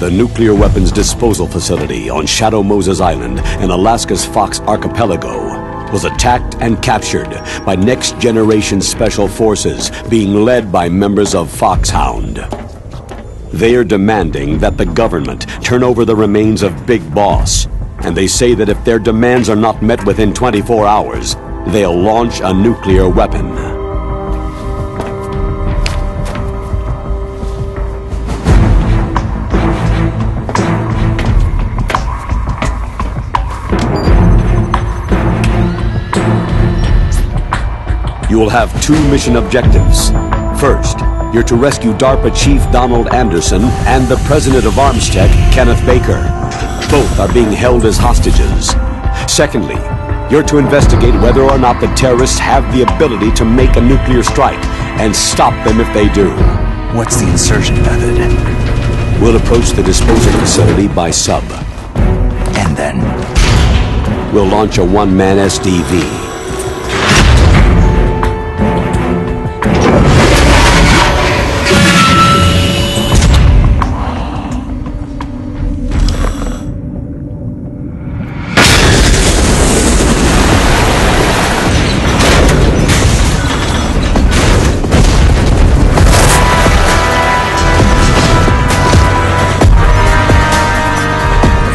The nuclear weapons disposal facility on Shadow Moses Island in Alaska's Fox Archipelago was attacked and captured by next-generation special forces being led by members of Foxhound. They are demanding that the government turn over the remains of Big Boss, and they say that if their demands are not met within 24 hours, they'll launch a nuclear weapon. You will have two mission objectives. First, you're to rescue DARPA Chief Donald Anderson and the President of Armstech, Kenneth Baker. Both are being held as hostages. Secondly, you're to investigate whether or not the terrorists have the ability to make a nuclear strike and stop them if they do. What's the insertion method? We'll approach the disposal facility by sub. And then? We'll launch a one-man SDV.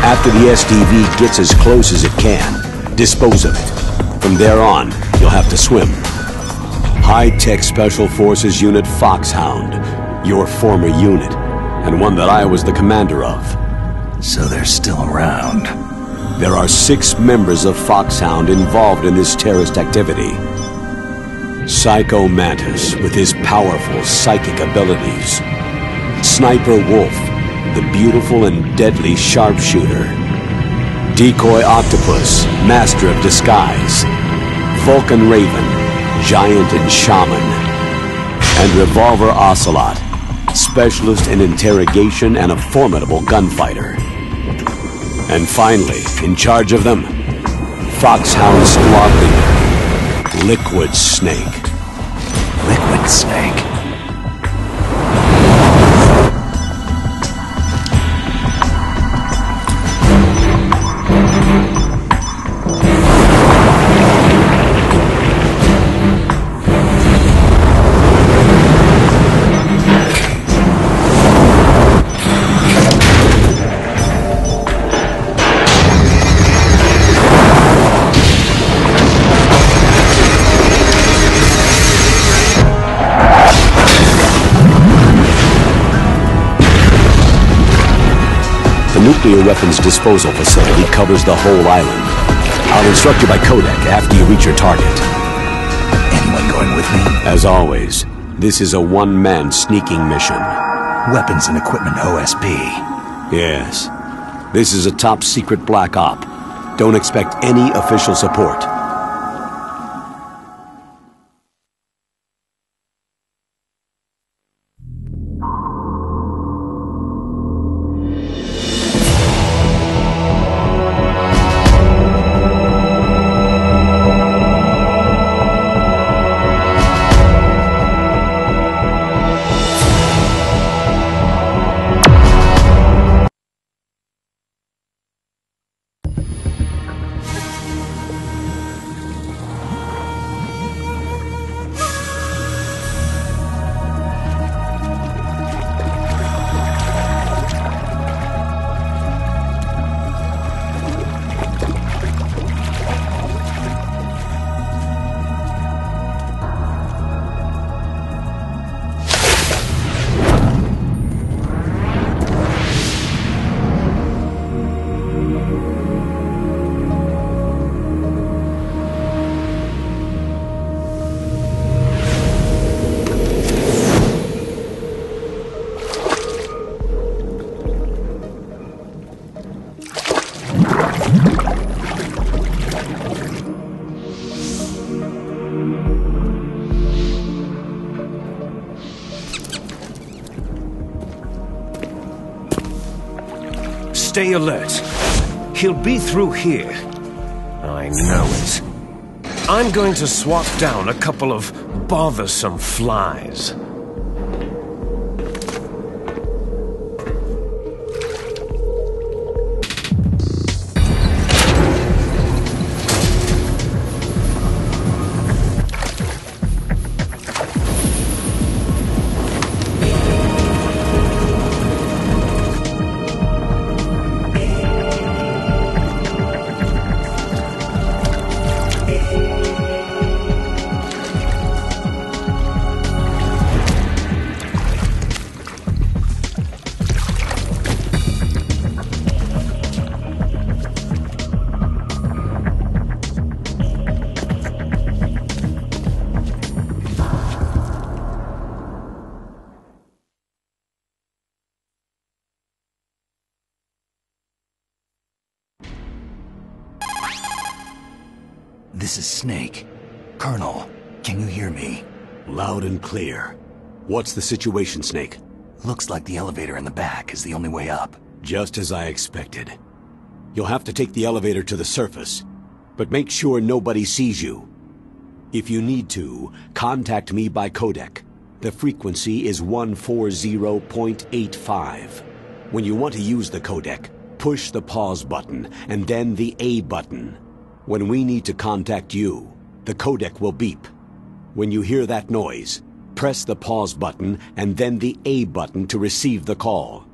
After the SDV gets as close as it can, dispose of it. From there on, you'll have to swim. High-tech Special Forces Unit Foxhound, your former unit, and one that I was the commander of. So they're still around. There are 6 members of Foxhound involved in this terrorist activity. Psycho Mantis, with his powerful psychic abilities. Sniper Wolf, the beautiful and deadly sharpshooter. Decoy Octopus, master of disguise. Vulcan Raven, giant and shaman. And Revolver Ocelot, specialist in interrogation and a formidable gunfighter. And finally, in charge of them, Foxhound Squad leader, Liquid Snake. Liquid Snake? The nuclear weapons disposal facility covers the whole island. I'll instruct you by codec after you reach your target. Anyone going with me? As always, this is a one-man sneaking mission. Weapons and equipment OSP. Yes. This is a top-secret black op. Don't expect any official support. Stay alert. He'll be through here. I know it. I'm going to swat down a couple of bothersome flies. This is Snake. Colonel, can you hear me? Loud and clear. What's the situation, Snake? Looks like the elevator in the back is the only way up. Just as I expected. You'll have to take the elevator to the surface, but make sure nobody sees you. If you need to, contact me by codec. The frequency is 140.85. When you want to use the codec, push the pause button and then the A button. When we need to contact you, the codec will beep. When you hear that noise, press the pause button and then the A button to receive the call.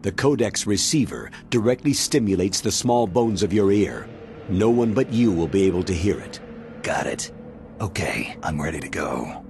The codec's receiver directly stimulates the small bones of your ear. No one but you will be able to hear it. Got it. Okay, I'm ready to go.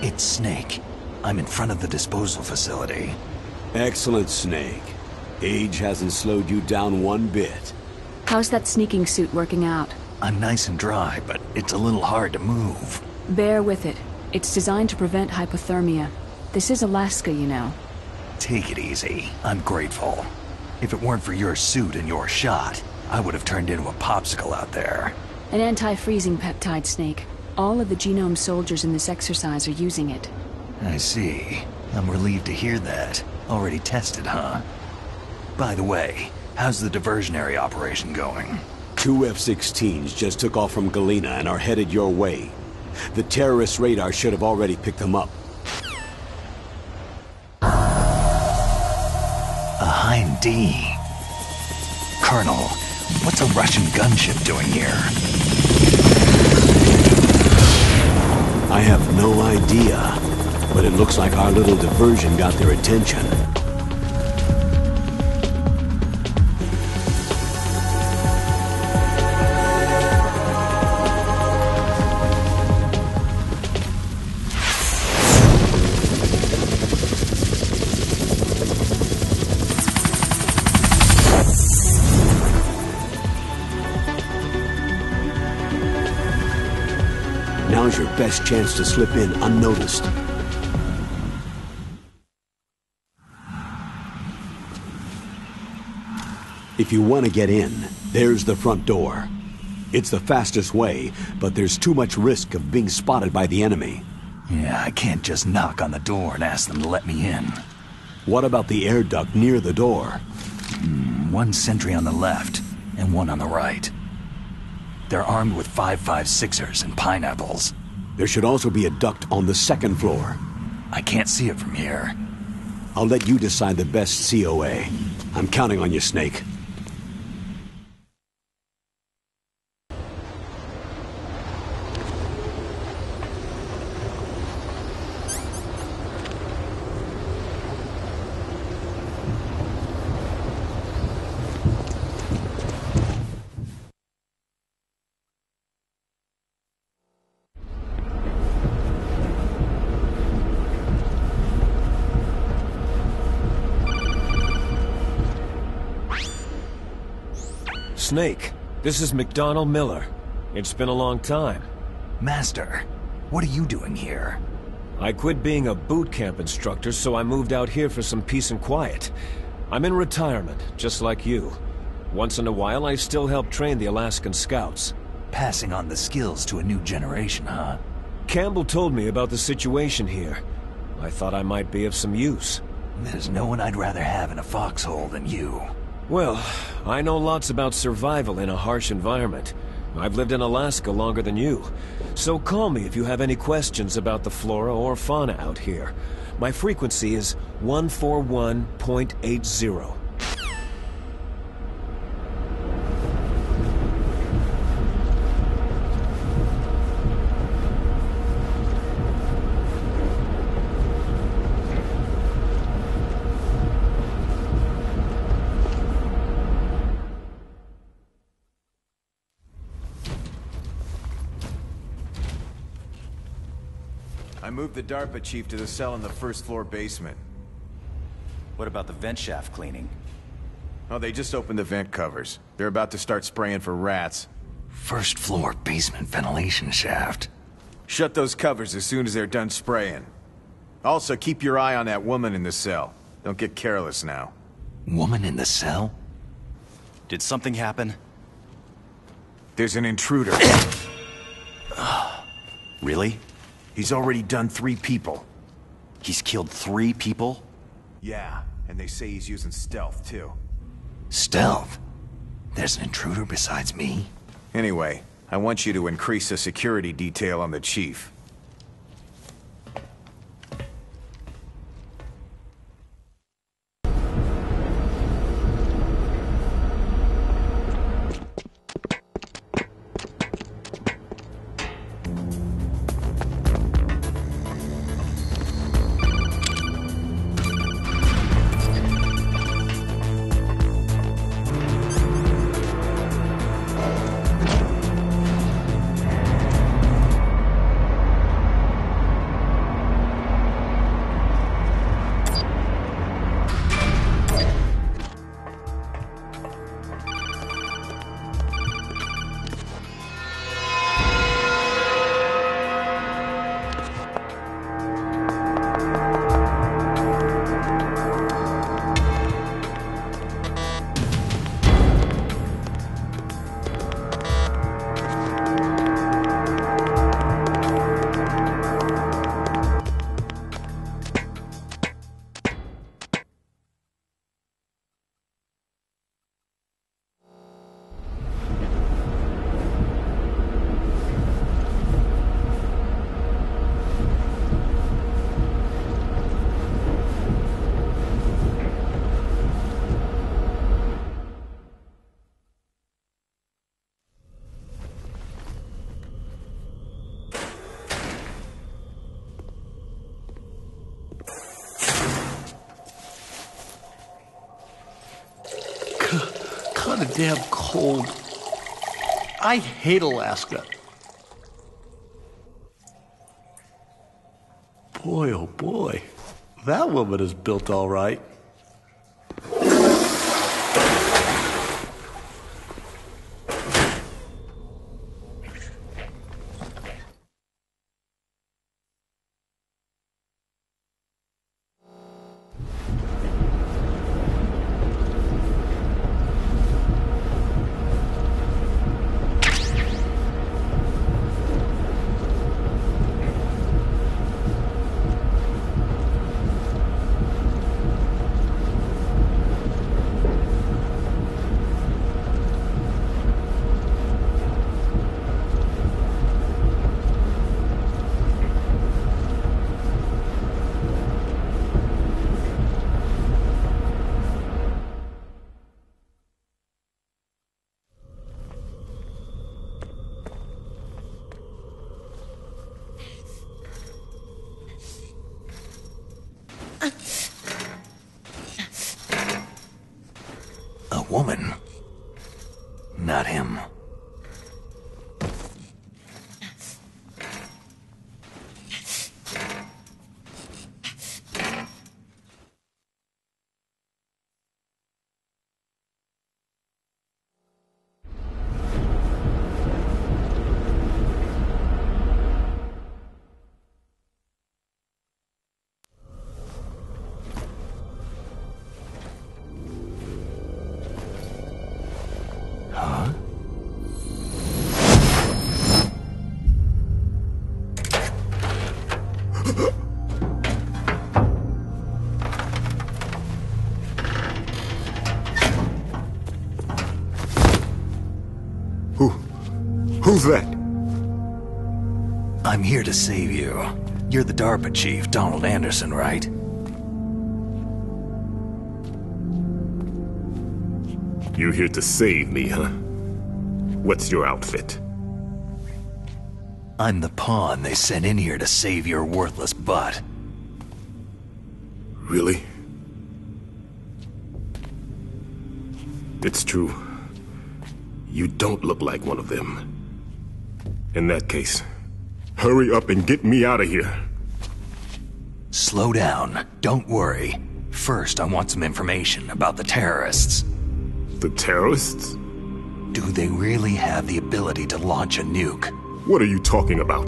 It's Snake. I'm in front of the disposal facility. Excellent, Snake. Age hasn't slowed you down one bit. How's that sneaking suit working out? I'm nice and dry, but it's a little hard to move. Bear with it. It's designed to prevent hypothermia. This is Alaska, you know. Take it easy. I'm grateful. If it weren't for your suit and your shot, I would have turned into a popsicle out there. An anti-freezing peptide, Snake. All of the genome soldiers in this exercise are using it. I see. I'm relieved to hear that. Already tested, huh? By the way, how's the diversionary operation going? 2 F-16s just took off from Galena and are headed your way. The terrorist radar should have already picked them up. A Hind D. Colonel, what's a Russian gunship doing here? I have no idea, but it looks like our little diversion got their attention. Now's your best chance to slip in unnoticed. If you want to get in, there's the front door. It's the fastest way, but there's too much risk of being spotted by the enemy. Yeah, I can't just knock on the door and ask them to let me in. What about the air duct near the door? One sentry on the left, and one on the right. They're armed with 5.56ers and pineapples. There should also be a duct on the second floor. I can't see it from here. I'll let you decide the best COA. I'm counting on you, Snake. Snake, this is McDonnell Miller. It's been a long time. Master, what are you doing here? I quit being a boot camp instructor, so I moved out here for some peace and quiet. I'm in retirement, just like you. Once in a while, I still help train the Alaskan Scouts. Passing on the skills to a new generation, huh? Campbell told me about the situation here. I thought I might be of some use. There's no one I'd rather have in a foxhole than you. Well, I know lots about survival in a harsh environment. I've lived in Alaska longer than you. So call me if you have any questions about the flora or fauna out here. My frequency is 141.80. I moved the DARPA chief to the cell in the first floor basement. What about the vent shaft cleaning? Oh, they just opened the vent covers. They're about to start spraying for rats. First floor basement ventilation shaft. Shut those covers as soon as they're done spraying. Also, keep your eye on that woman in the cell. Don't get careless now. Woman in the cell? Did something happen? There's an intruder. Really? He's already done 3 people. He's killed 3 people? Yeah, and they say he's using stealth, too. Stealth? There's an intruder besides me? Anyway, I want you to increase the security detail on the chief. Kinda damn cold. I hate Alaska. Boy, oh boy. That woman is built all right. woman. Not him. Who's that? I'm here to save you. You're the DARPA chief, Donald Anderson, right? You're here to save me, huh? What's your outfit? I'm the pawn they sent in here to save your worthless butt. Really? It's true. You don't look like one of them. In that case, hurry up and get me out of here. Slow down. Don't worry. First, I want some information about the terrorists. The terrorists? Do they really have the ability to launch a nuke? What are you talking about?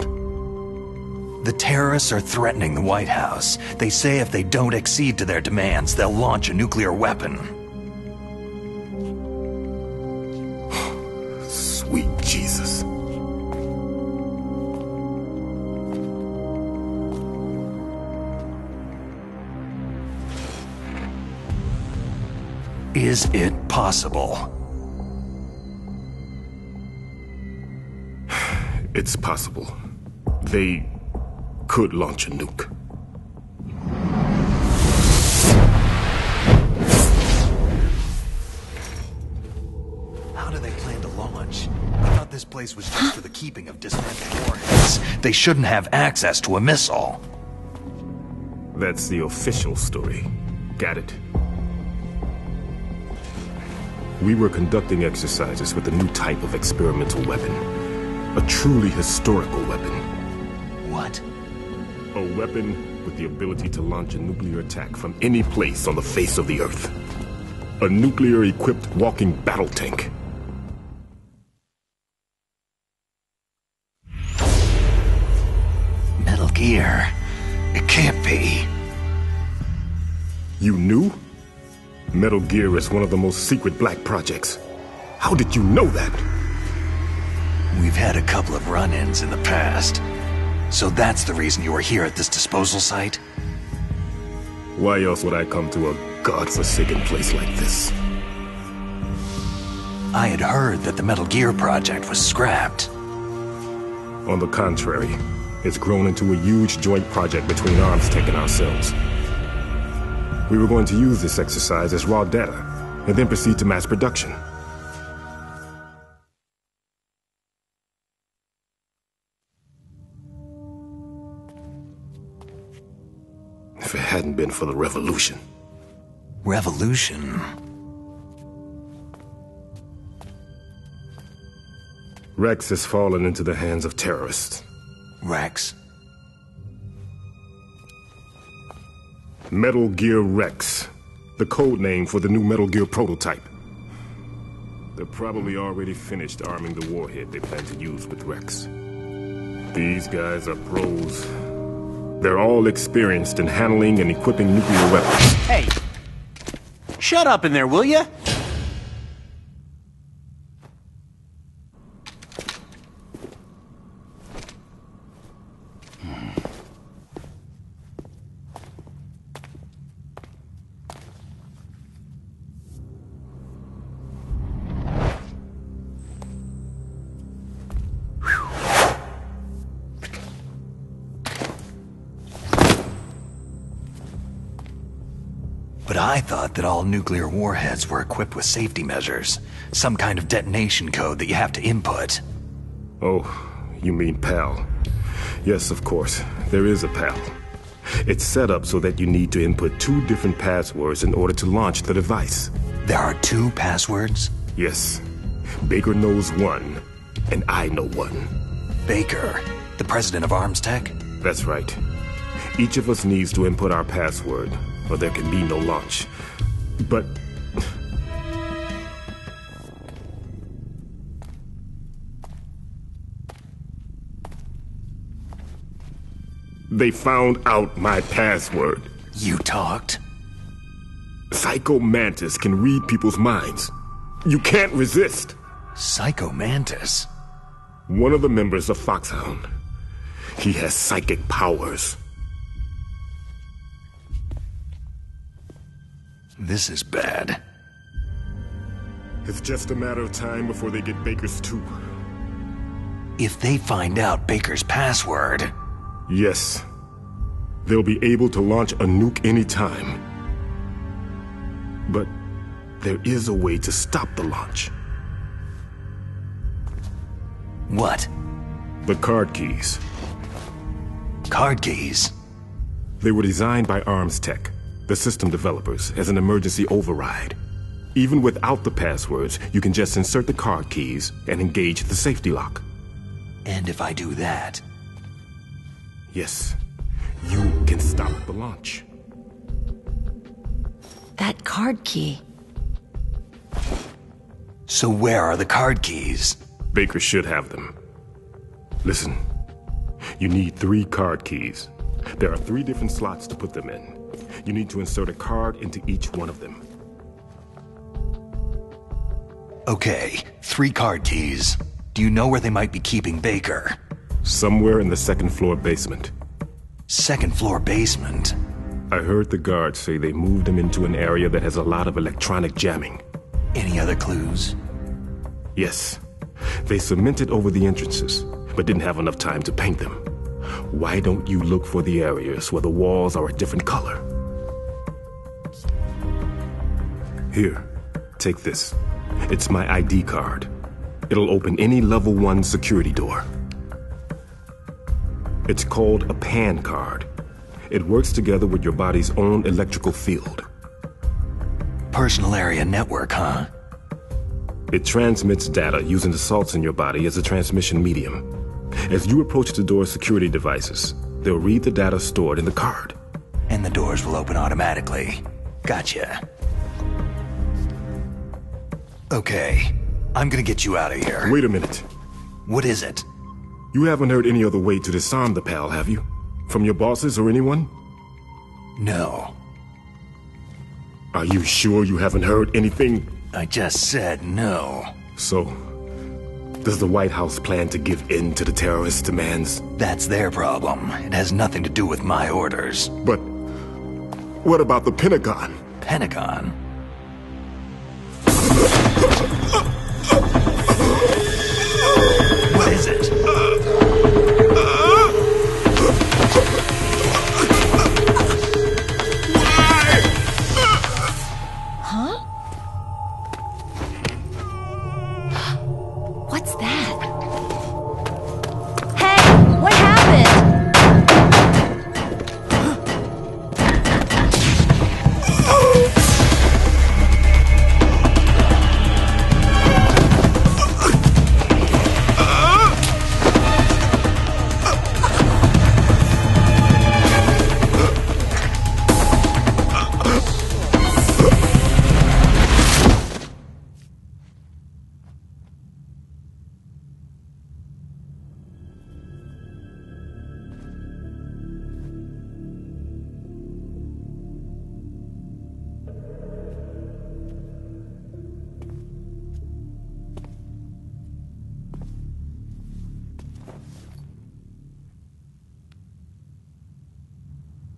The terrorists are threatening the White House. They say if they don't accede to their demands, they'll launch a nuclear weapon. Sweet Jesus. Is it possible? It's possible. They could launch a nuke. How do they plan to launch? I thought this place was just for the keeping of dismantled warheads. They shouldn't have access to a missile. That's the official story. Got it. We were conducting exercises with a new type of experimental weapon. A truly historical weapon. What? A weapon with the ability to launch a nuclear attack from any place on the face of the Earth. A nuclear-equipped walking battle tank. Metal Gear. It can't be. You knew? Metal Gear is one of the most secret black projects. How did you know that? We've had a couple of run-ins in the past. So that's the reason you were here at this disposal site? Why else would I come to a godforsaken place like this? I had heard that the Metal Gear project was scrapped. On the contrary, it's grown into a huge joint project between Armstech and ourselves. We were going to use this exercise as raw data, and then proceed to mass production. If it hadn't been for the revolution. Revolution? Rex has fallen into the hands of terrorists. Rex? Metal Gear Rex, the code name for the new Metal Gear prototype. They're probably already finished arming the warhead they plan to use with Rex. These guys are pros. They're all experienced in handling and equipping nuclear weapons. Hey! Shut up in there, will ya? But I thought that all nuclear warheads were equipped with safety measures. Some kind of detonation code that you have to input. Oh, you mean PAL. Yes, of course. There is a PAL. It's set up so that you need to input 2 different passwords in order to launch the device. There are 2 passwords? Yes. Baker knows one, and I know one. Baker, the president of Arms Tech? That's right. Each of us needs to input our password, or there can be no launch. But... they found out my password. You talked? Psycho Mantis can read people's minds. You can't resist. Psycho Mantis? One of the members of Foxhound. He has psychic powers. This is bad. It's just a matter of time before they get Baker's too. If they find out Baker's password... Yes. They'll be able to launch a nuke anytime. But there is a way to stop the launch. What? The card keys. Card keys? They were designed by Arms Tech, the system developers, as an emergency override. Even without the passwords, you can just insert the card keys and engage the safety lock. And if I do that... Yes, you can stop the launch. That card key. So where are the card keys? Baker should have them. Listen, you need 3 card keys. There are 3 different slots to put them in. You need to insert a card into each one of them. Okay, 3 card keys. Do you know where they might be keeping Baker? Somewhere in the 2nd floor basement. 2nd floor basement? I heard the guards say they moved him into an area that has a lot of electronic jamming. Any other clues? Yes. They cemented over the entrances, but didn't have enough time to paint them. Why don't you look for the areas where the walls are a different color? Here, take this. It's my ID card. It'll open any level 1 security door. It's called a PAN card. It works together with your body's own electrical field. Personal area network, huh? It transmits data using the salts in your body as a transmission medium. As you approach the door's security devices, they'll read the data stored in the card. And the doors will open automatically. Gotcha. Okay, I'm gonna get you out of here. Wait a minute. What is it? You haven't heard any other way to disarm the PAL, have you? From your bosses or anyone? No. Are you sure you haven't heard anything? I just said no. So, does the White House plan to give in to the terrorists' demands? That's their problem. It has nothing to do with my orders. But what about the Pentagon? Pentagon? What is it? Huh? What's that? Hey! What happened?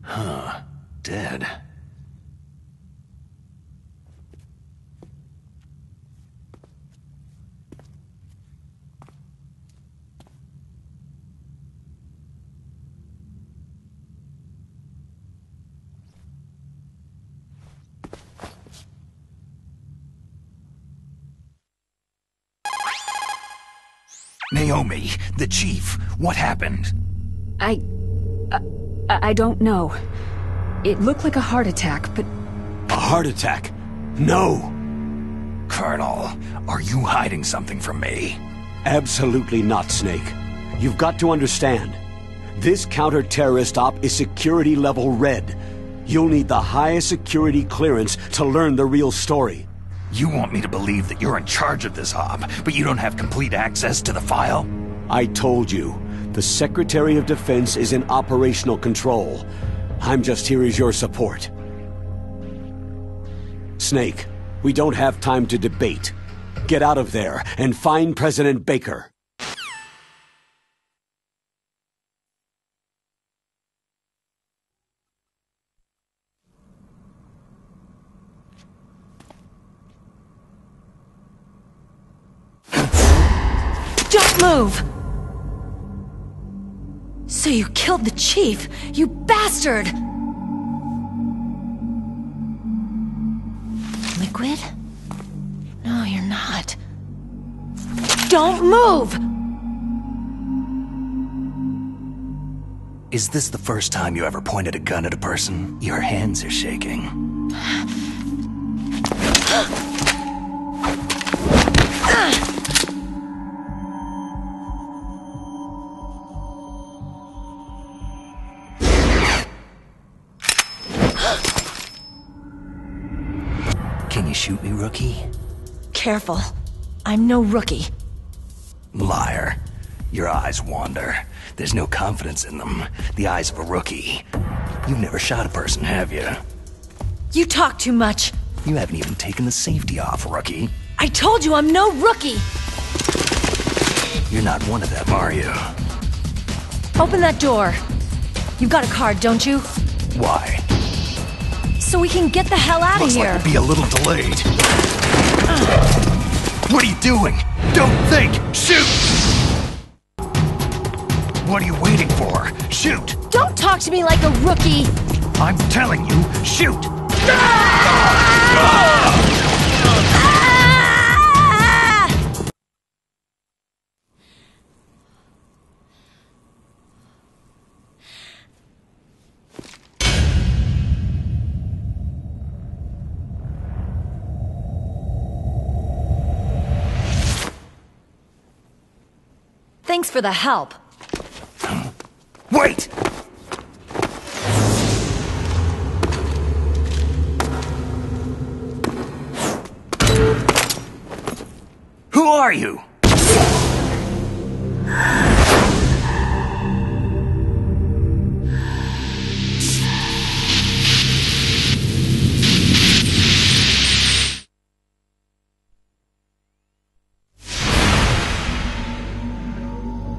Huh. Dead. Naomi, the chief, what happened? I don't know. It looked like a heart attack, but... A heart attack? No! Colonel, are you hiding something from me? Absolutely not, Snake. You've got to understand. This counter-terrorist op is security level red. You'll need the highest security clearance to learn the real story. You want me to believe that you're in charge of this op, but you don't have complete access to the file? I told you. The Secretary of Defense is in operational control. I'm just here as your support. Snake, we don't have time to debate. Get out of there and find President Baker. Don't move! So you killed the chief, you bastard! Liquid? No, you're not. Don't move! Is this the first time you ever pointed a gun at a person? Your hands are shaking. Can you shoot me, rookie? Careful. I'm no rookie. Liar. Your eyes wander. There's no confidence in them. The eyes of a rookie. You've never shot a person, have you? You talk too much. You haven't even taken the safety off, rookie. I told you I'm no rookie! You're not one of them, are you? Open that door. You've got a card, don't you? Why? So we can get the hell out of here. Looks like we'll be a little delayed. What are you doing? Don't think! Shoot! What are you waiting for? Shoot! Don't talk to me like a rookie! I'm telling you, shoot! Thanks for the help. Wait! Who are you?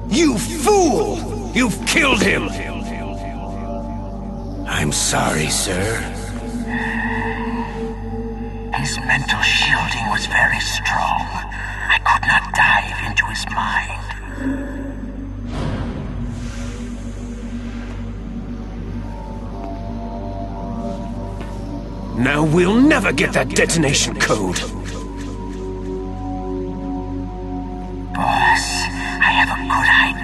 You fool! You've killed him! I'm sorry, sir. His mental shielding was very strong. I could not dive into his mind. Now we'll never get that detonation code. Boss, I have a good idea.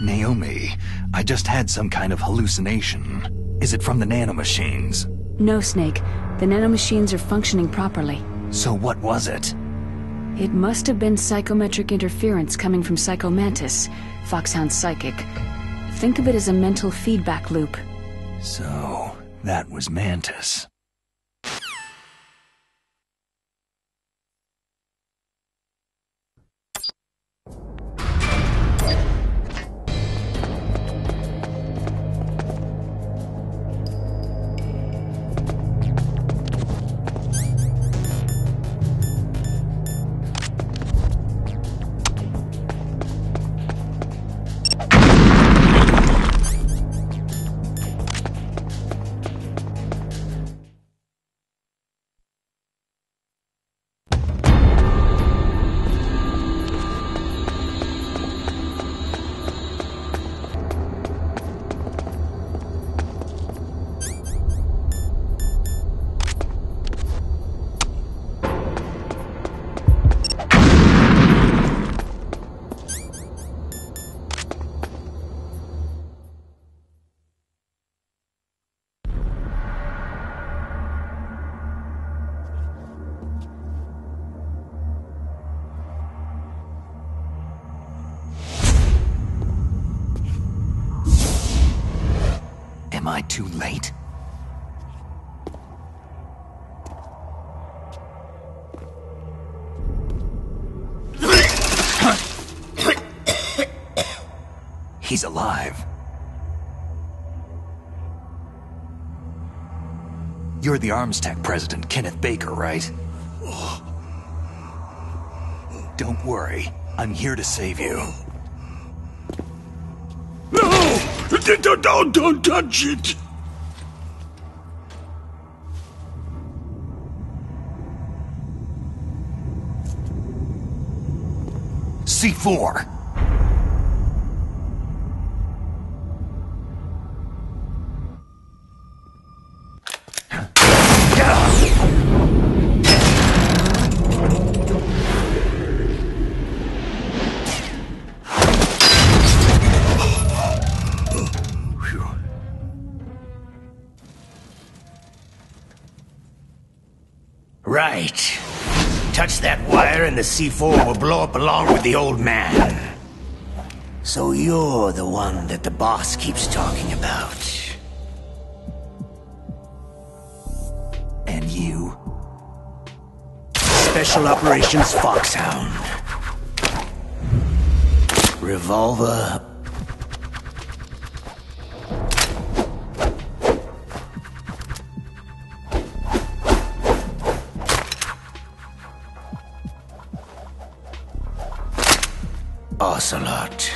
Naomi, I just had some kind of hallucination. Is it from the nanomachines? No, Snake. The nanomachines are functioning properly. So what was it? It must have been psychometric interference coming from Psycho Mantis, Foxhound's psychic. Think of it as a mental feedback loop. So, that was Mantis. Am I too late? He's alive. You're the Arms Tech president, Kenneth Baker, right? Don't worry. I'm here to save you. No! Don't touch it! C4! Right. Touch that wire and the C4 will blow up along with the old man. So you're the one that the boss keeps talking about. And you? Special Operations Foxhound. Revolver. Ocelot.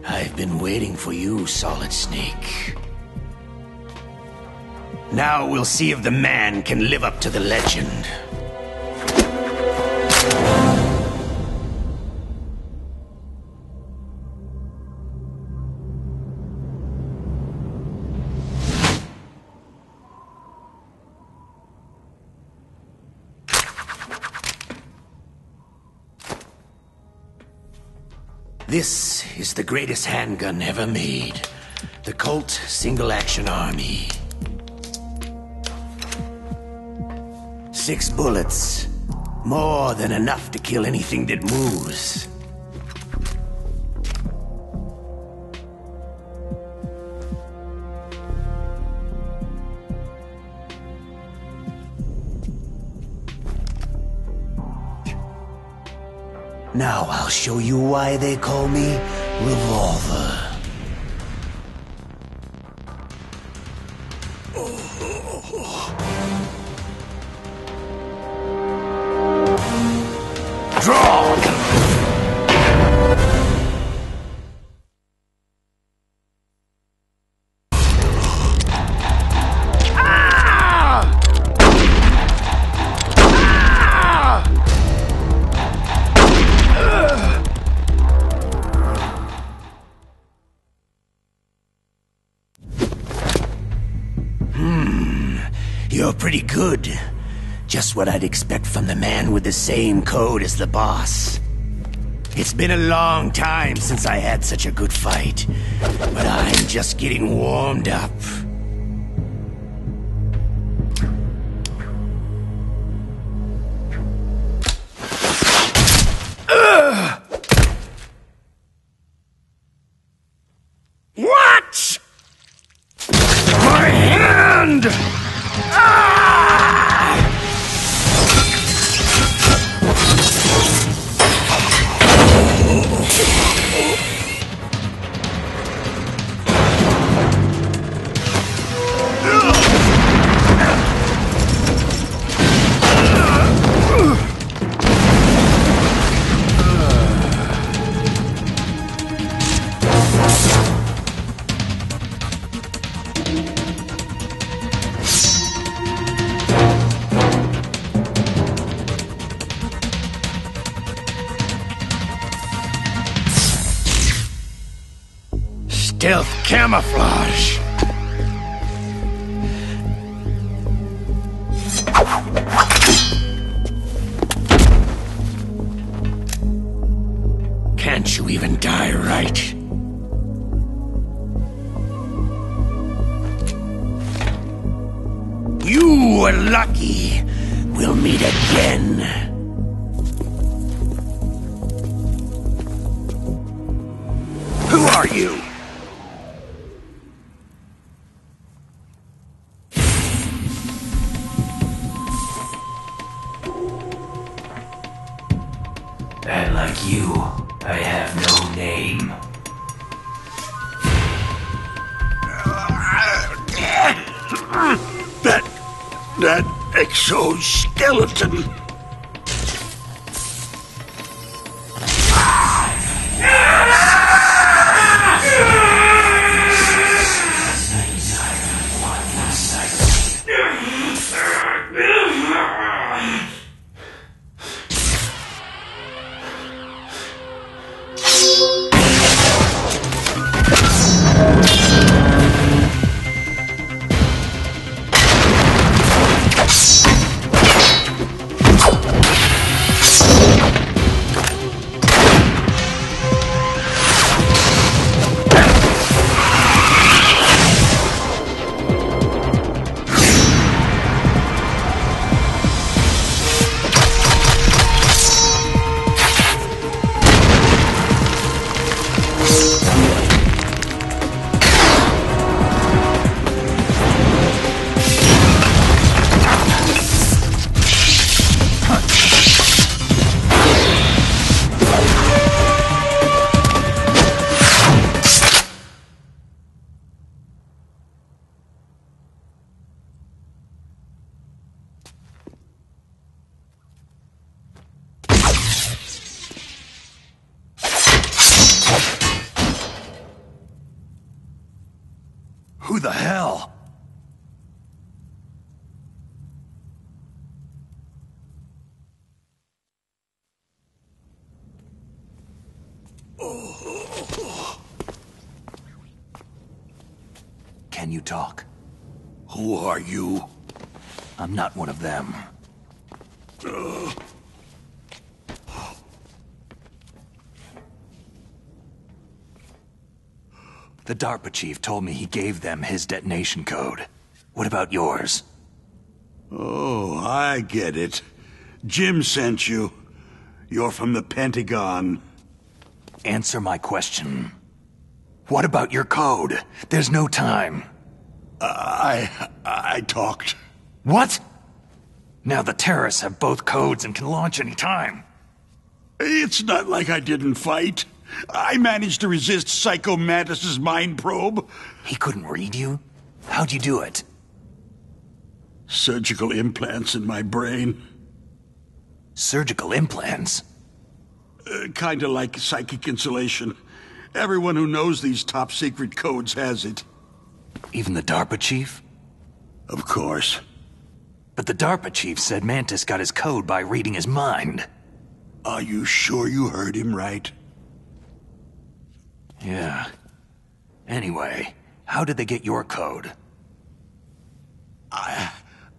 I've been waiting for you, Solid Snake. Now we'll see if the man can live up to the legend. This is the greatest handgun ever made. The Colt Single Action Army. 6 bullets. More than enough to kill anything that moves. Now I'll show you why they call me Revolver. Draw! You're pretty good. Just what I'd expect from the man with the same code as the boss. It's been a long time since I had such a good fight, but I'm just getting warmed up. What? My hand! Stealth camouflage. Can't you even die right? You were lucky. We'll meet again. Who are you? And like you, I have no name. That exoskeleton. Who the hell? Can you talk? Who are you? I'm not one of them. The DARPA chief told me he gave them his detonation code. What about yours? Oh, I get it. Jim sent you. You're from the Pentagon. Answer my question. What about your code? There's no time. I talked. What? Now the terrorists have both codes and can launch any time. It's not like I didn't fight. I managed to resist Psycho Mantis's mind probe. He couldn't read you? How'd you do it? Surgical implants in my brain. Surgical implants? Kinda like psychic insulation. Everyone who knows these top-secret codes has it. Even the DARPA chief? Of course. But the DARPA chief said Mantis got his code by reading his mind. Are you sure you heard him right? Yeah. Anyway, how did they get your code?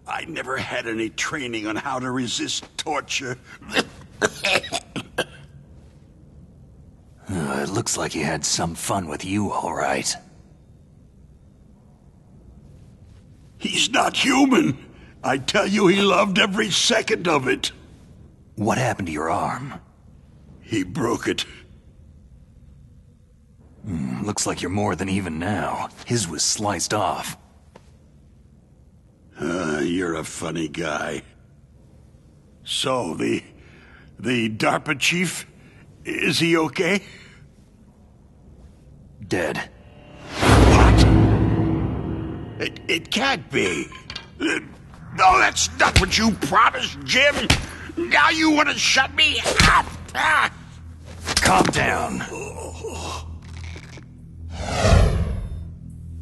I never had any training on how to resist torture. It looks like he had some fun with you, all right. He's not human. I tell you, he loved every second of it. What happened to your arm? He broke it. Looks like you're more than even now. His was sliced off. You're a funny guy. So, the DARPA chief, is he okay? Dead. What? It can't be. No, that's not what you promised, Jim. Now you want to shut me up. Calm down.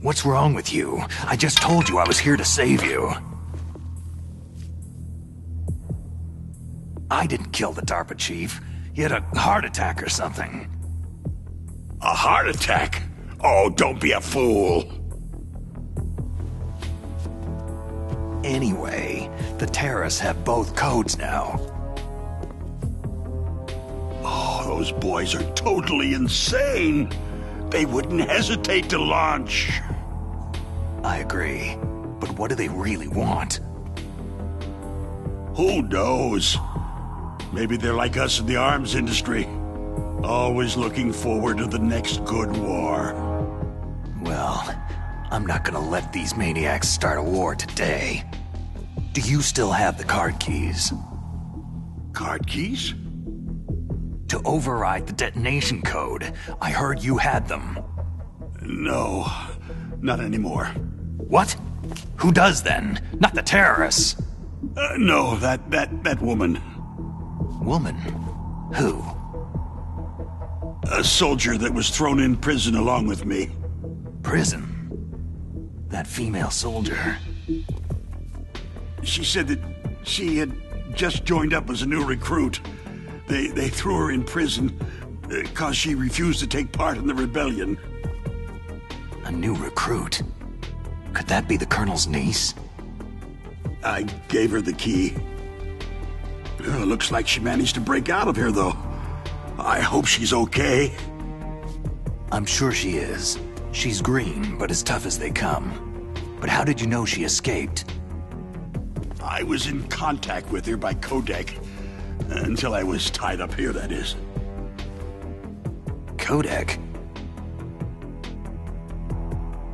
What's wrong with you? I just told you I was here to save you. I didn't kill the DARPA chief. He had a heart attack or something. A heart attack? Oh, don't be a fool. Anyway, the terrorists have both codes now. Oh, those boys are totally insane. They wouldn't hesitate to launch. I agree. But what do they really want? Who knows? Maybe they're like us in the arms industry. Always looking forward to the next good war. Well, I'm not gonna let these maniacs start a war today. Do you still have the card keys? Card keys? To override the detonation code. I heard you had them. No, not anymore. What? Who does then? Not the terrorists. No, that woman. Woman? Who? A soldier that was thrown in prison along with me. Prison? That female soldier? She said that she had just joined up as a new recruit. They threw her in prison because she refused to take part in the rebellion. A new recruit? Could that be the Colonel's niece? I gave her the key. Looks like she managed to break out of here, though. I hope she's okay. I'm sure she is. She's green, but as tough as they come. But how did you know she escaped? I was in contact with her by codec. Until I was tied up here, that is. Codec?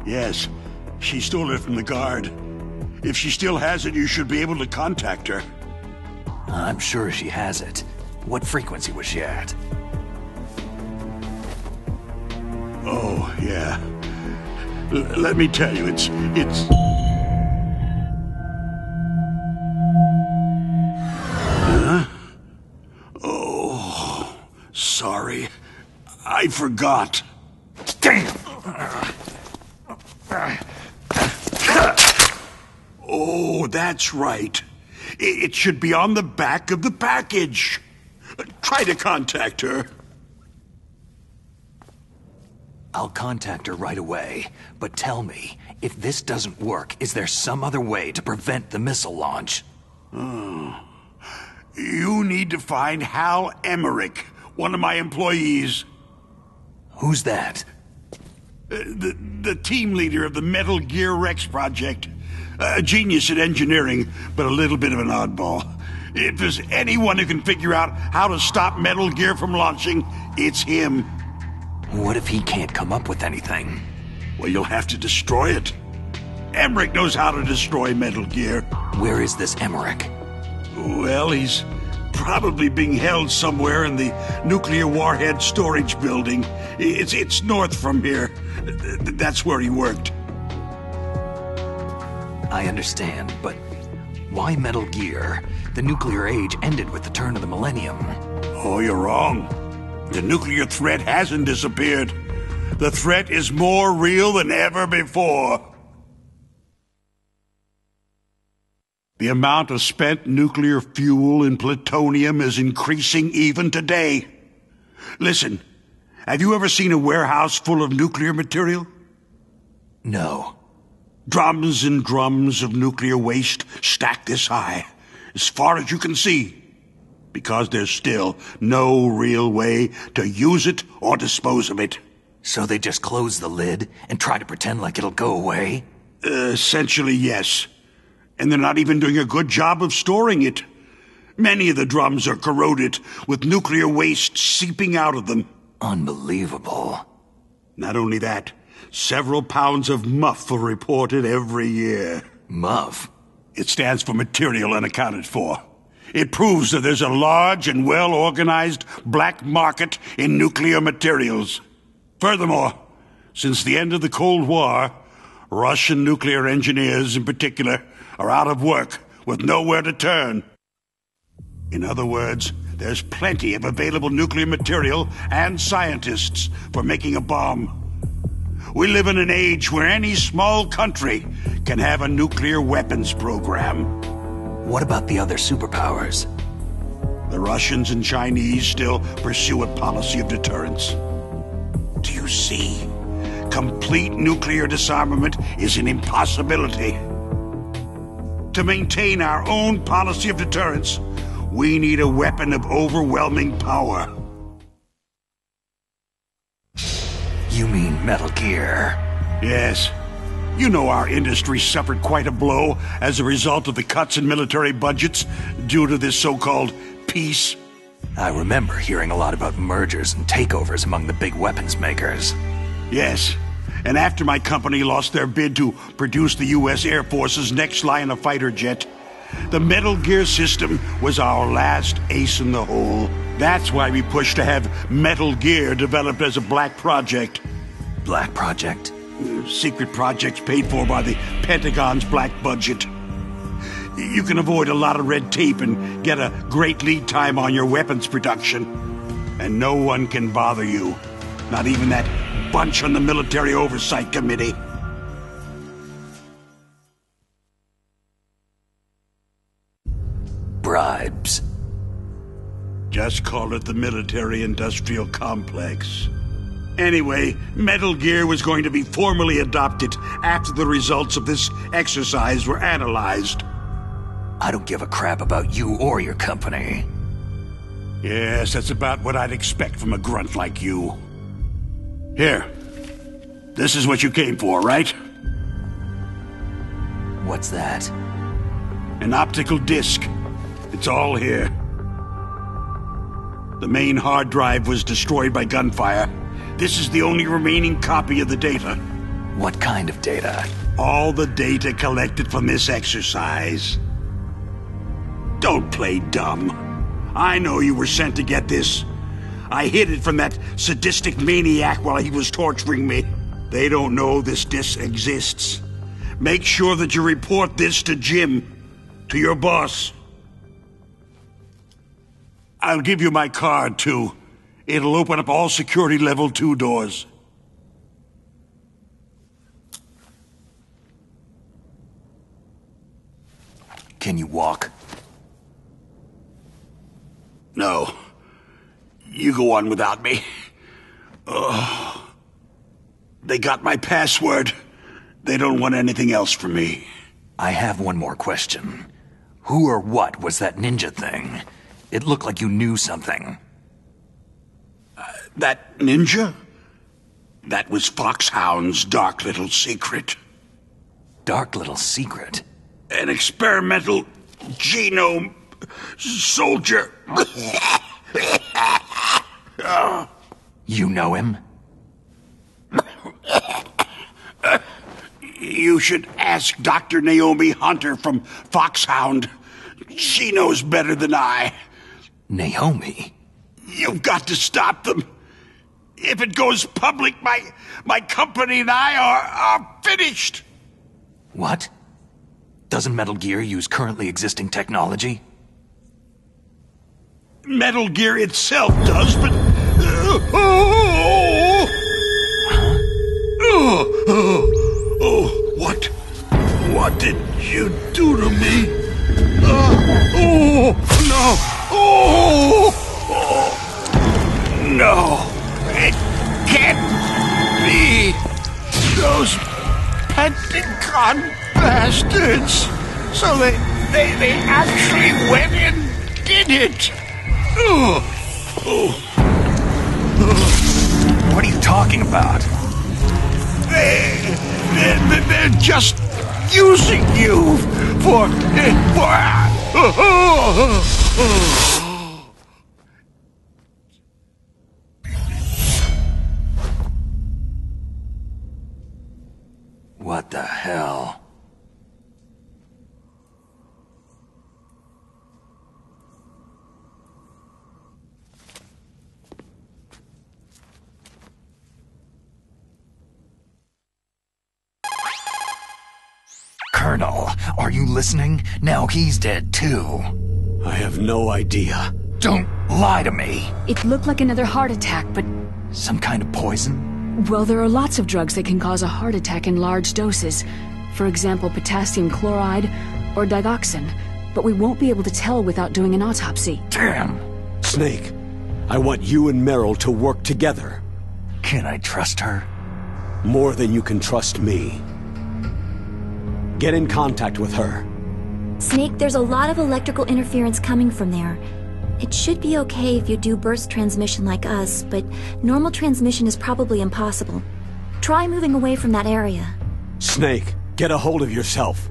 Yes. She stole it from the guard. If she still has it, you should be able to contact her. I'm sure she has it. What frequency was she at? Oh, yeah. Let me tell you, it's... Huh? Oh, sorry. I forgot. Damn! Oh, that's right. It should be on the back of the package. Try to contact her. I'll contact her right away. But tell me, if this doesn't work, is there some other way to prevent the missile launch? Oh. You need to find Hal Emmerich, one of my employees. Who's that? The team leader of the Metal Gear Rex project. A genius at engineering, but a little bit of an oddball. If there's anyone who can figure out how to stop Metal Gear from launching, it's him. What if he can't come up with anything? Well, you'll have to destroy it. Emmerich knows how to destroy Metal Gear. Where is this Emmerich? Well, he's probably being held somewhere in the nuclear warhead storage building. It's north from here. That's where he worked. I understand, but why Metal Gear? The nuclear age ended with the turn of the millennium. Oh, you're wrong. The nuclear threat hasn't disappeared. The threat is more real than ever before. The amount of spent nuclear fuel and plutonium is increasing even today. Listen, have you ever seen a warehouse full of nuclear material? No. Drums and drums of nuclear waste stacked this high, as far as you can see, because there's still no real way to use it or dispose of it. So they just close the lid and try to pretend like it'll go away? Essentially, yes. And they're not even doing a good job of storing it. Many of the drums are corroded, with nuclear waste seeping out of them. Unbelievable. Not only that, several pounds of MUF are reported every year. MUF? It stands for material unaccounted for. It proves that there's a large and well-organized black market in nuclear materials. Furthermore, since the end of the Cold War, Russian nuclear engineers in particular are out of work with nowhere to turn. In other words, there's plenty of available nuclear material and scientists for making a bomb. We live in an age where any small country can have a nuclear weapons program. What about the other superpowers? The Russians and Chinese still pursue a policy of deterrence. Do you see? Complete nuclear disarmament is an impossibility. To maintain our own policy of deterrence, we need a weapon of overwhelming power. You mean Metal Gear? Yes. You know our industry suffered quite a blow as a result of the cuts in military budgets due to this so-called peace. I remember hearing a lot about mergers and takeovers among the big weapons makers. Yes. And after my company lost their bid to produce the U.S. Air Force's next line of fighter jet, the Metal Gear system was our last ace in the hole. That's why we pushed to have Metal Gear developed as a black project. Black project? Secret projects paid for by the Pentagon's black budget. You can avoid a lot of red tape and get a great lead time on your weapons production. And no one can bother you. Not even that bunch on the Military Oversight Committee. Bribes. Just call it the military-industrial complex. Anyway, Metal Gear was going to be formally adopted after the results of this exercise were analyzed. I don't give a crap about you or your company. Yes, that's about what I'd expect from a grunt like you. Here. This is what you came for, right? What's that? An optical disc. It's all here. The main hard drive was destroyed by gunfire. This is the only remaining copy of the data. What kind of data? All the data collected from this exercise. Don't play dumb. I know you were sent to get this. I hid it from that sadistic maniac while he was torturing me. They don't know this disc exists. Make sure that you report this to Jim, to your boss. I'll give you my card, too. It'll open up all security level 2 doors. Can you walk? No. You go on without me. They got my password. They don't want anything else from me. I have one more question. Who or what was that ninja thing? It looked like you knew something. That ninja? That was Foxhound's dark little secret. Dark little secret? An experimental genome soldier. You know him? You should ask Dr. Naomi Hunter from Foxhound. She knows better than I. Naomi? You've got to stop them. If it goes public, my company and I are finished. What? Doesn't Metal Gear use currently existing technology? Metal Gear itself does, but... What did you do to me? No, it can't be. Those Pentagon doggone bastards! So they actually went and did it! What are you talking about? They're just using you for... What the hell? Colonel, are you listening? Now he's dead too. I have no idea. Don't lie to me. It looked like another heart attack, but... Some kind of poison? Well, there are lots of drugs that can cause a heart attack in large doses. For example, potassium chloride or digoxin. But we won't be able to tell without doing an autopsy. Damn. Snake, I want you and Meryl to work together. Can I trust her? More than you can trust me. Get in contact with her. Snake, there's a lot of electrical interference coming from there. It should be okay if you do burst transmission like us, but normal transmission is probably impossible. Try moving away from that area. Snake, get a hold of yourself.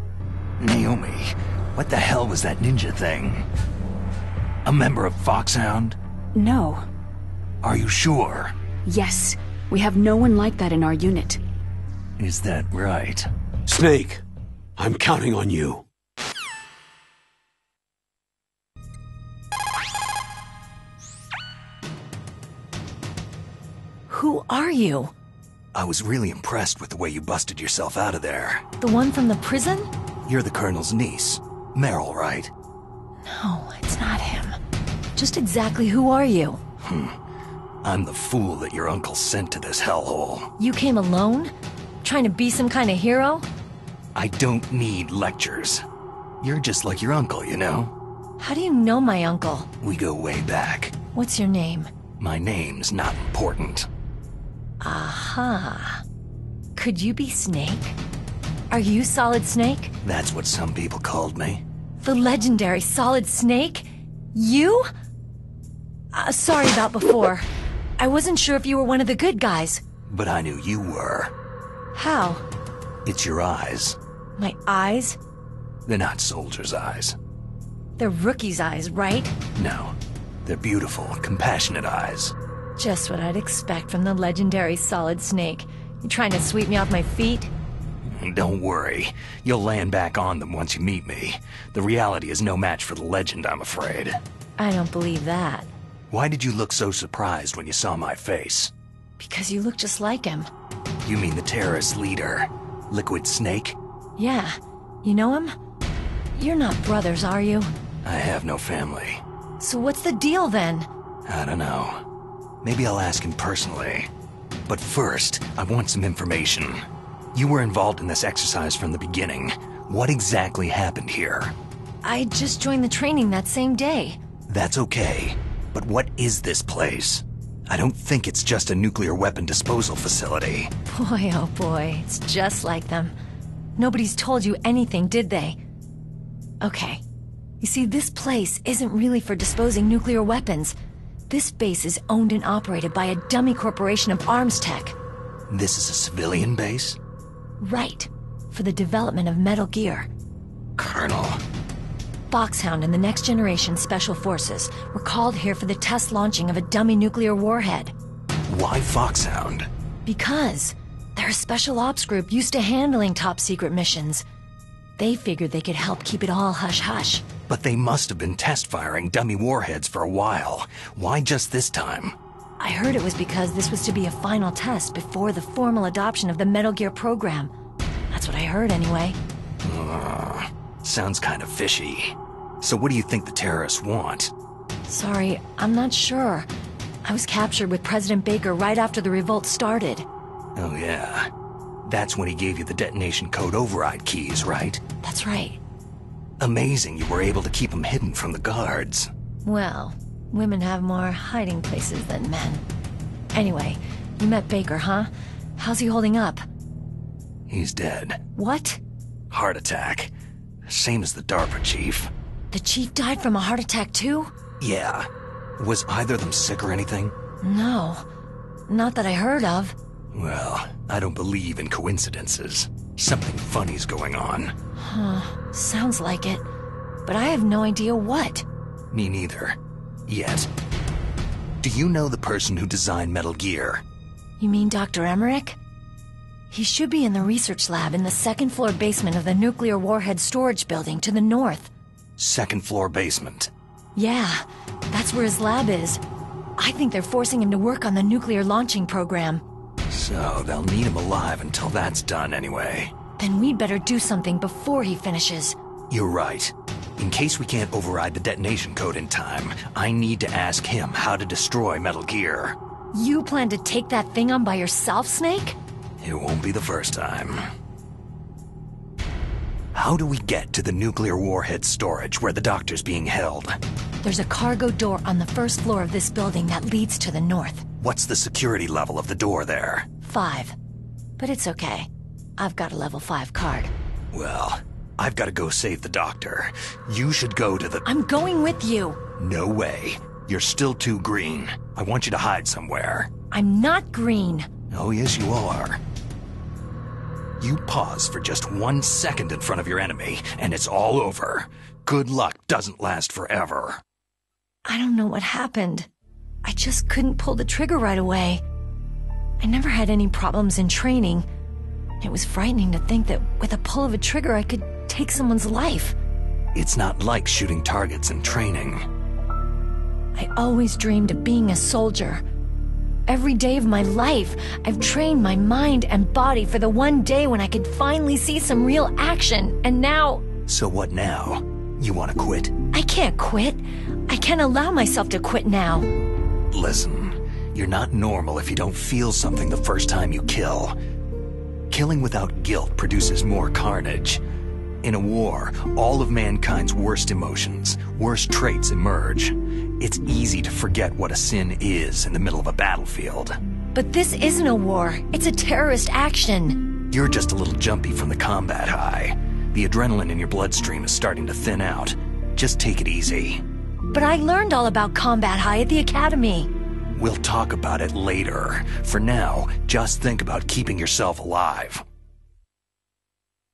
Naomi, what the hell was that ninja thing? A member of Foxhound? No. Are you sure? Yes. We have no one like that in our unit. Is that right? Snake, I'm counting on you. Who are you? I was really impressed with the way you busted yourself out of there. The one from the prison? You're the Colonel's niece. Meryl, right? No, it's not him. Just exactly who are you? I'm the fool that your uncle sent to this hellhole. You came alone? Trying to be some kind of hero? I don't need lectures. You're just like your uncle, you know? How do you know my uncle? We go way back. What's your name? My name's not important. Aha. Could you be Snake? Are you Solid Snake? That's what some people called me. The legendary Solid Snake? You? Sorry about before. I wasn't sure if you were one of the good guys. But I knew you were. How? It's your eyes. My eyes? They're not soldiers' eyes. They're rookies' eyes, right? No. They're beautiful, compassionate eyes. Just what I'd expect from the legendary Solid Snake. You trying to sweep me off my feet? Don't worry. You'll land back on them once you meet me. The reality is no match for the legend, I'm afraid. I don't believe that. Why did you look so surprised when you saw my face? Because you look just like him. You mean the terrorist leader, Liquid Snake? Yeah. You know him? You're not brothers, are you? I have no family. So what's the deal then? I don't know. Maybe I'll ask him personally. But first, I want some information. You were involved in this exercise from the beginning. What exactly happened here? I just joined the training that same day. That's okay. But what is this place? I don't think it's just a nuclear weapon disposal facility. Boy, oh boy, it's just like them. Nobody's told you anything, did they? Okay. You see, this place isn't really for disposing nuclear weapons. This base is owned and operated by a dummy corporation of arms tech. This is a civilian base? Right. For the development of Metal Gear. Colonel. Foxhound and the Next Generation Special Forces were called here for the test launching of a dummy nuclear warhead. Why Foxhound? Because they're a special ops group used to handling top-secret missions. They figured they could help keep it all hush-hush. But they must have been test-firing dummy warheads for a while. Why just this time? I heard it was because this was to be a final test before the formal adoption of the Metal Gear program. That's what I heard anyway. Sounds kind of fishy. So what do you think the terrorists want? Sorry, I'm not sure. I was captured with President Baker right after the revolt started. Oh yeah. That's when he gave you the detonation code override keys, right? That's right. Amazing you were able to keep them hidden from the guards. Well, women have more hiding places than men. Anyway, you met Baker, huh? How's he holding up? He's dead. What? Heart attack. Same as the DARPA chief. The chief died from a heart attack too? Yeah. Was either of them sick or anything? No. Not that I heard of. Well, I don't believe in coincidences. Something funny's going on. Huh. Sounds like it. But I have no idea what. Me neither. Yet. Do you know the person who designed Metal Gear? You mean Dr. Emmerich? He should be in the research lab in the second-floor basement of the nuclear warhead storage building to the north. Second floor basement. Yeah, that's where his lab is. I think they're forcing him to work on the nuclear launching program. So they'll need him alive until that's done anyway. Then we'd better do something before he finishes. You're right. In case we can't override the detonation code in time, I need to ask him how to destroy Metal Gear. You plan to take that thing on by yourself, Snake? It won't be the first time. How do we get to the nuclear warhead storage where the doctor's being held? There's a cargo door on the first floor of this building that leads to the north. What's the security level of the door there? 5. But it's okay. I've got a level 5 card. Well, I've got to go save the doctor. You should go to the... I'm going with you. No way. You're still too green. I want you to hide somewhere. I'm not green. Oh, yes, you are. You pause for just 1 second in front of your enemy, and it's all over. Good luck doesn't last forever. I don't know what happened. I just couldn't pull the trigger right away. I never had any problems in training. It was frightening to think that with a pull of a trigger I could take someone's life. It's not like shooting targets in training. I always dreamed of being a soldier. Every day of my life, I've trained my mind and body for the one day when I could finally see some real action, and now... So what now? You want to quit? I can't quit. I can't allow myself to quit now. Listen, you're not normal if you don't feel something the first time you kill. Killing without guilt produces more carnage. In a war, all of mankind's worst emotions, worst traits emerge. It's easy to forget what a sin is in the middle of a battlefield. But this isn't a war. It's a terrorist action. You're just a little jumpy from the combat high. The adrenaline in your bloodstream is starting to thin out. Just take it easy. But I learned all about combat high at the academy. We'll talk about it later. For now, just think about keeping yourself alive.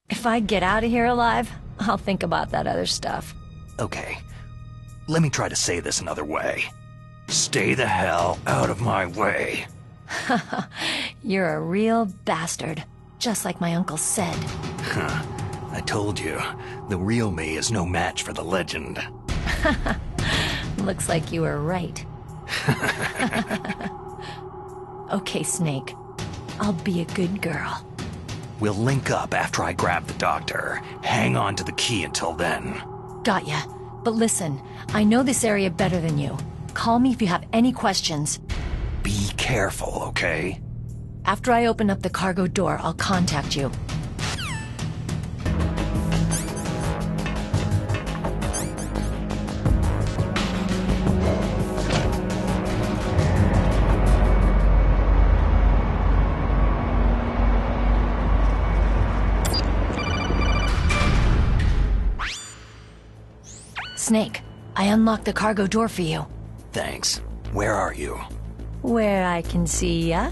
If I get out of here alive, I'll think about that other stuff. Okay. Let me try to say this another way. Stay the hell out of my way. You're a real bastard. Just like my uncle said. Huh. I told you, the real me is no match for the legend. Looks like you were right. Okay, Snake. I'll be a good girl. We'll link up after I grab the doctor. Hang on to the key until then. Got ya. But listen, I know this area better than you. Call me if you have any questions. Be careful, okay? After I open up the cargo door, I'll contact you. Snake, I unlocked the cargo door for you. Thanks. Where are you? Where I can see ya.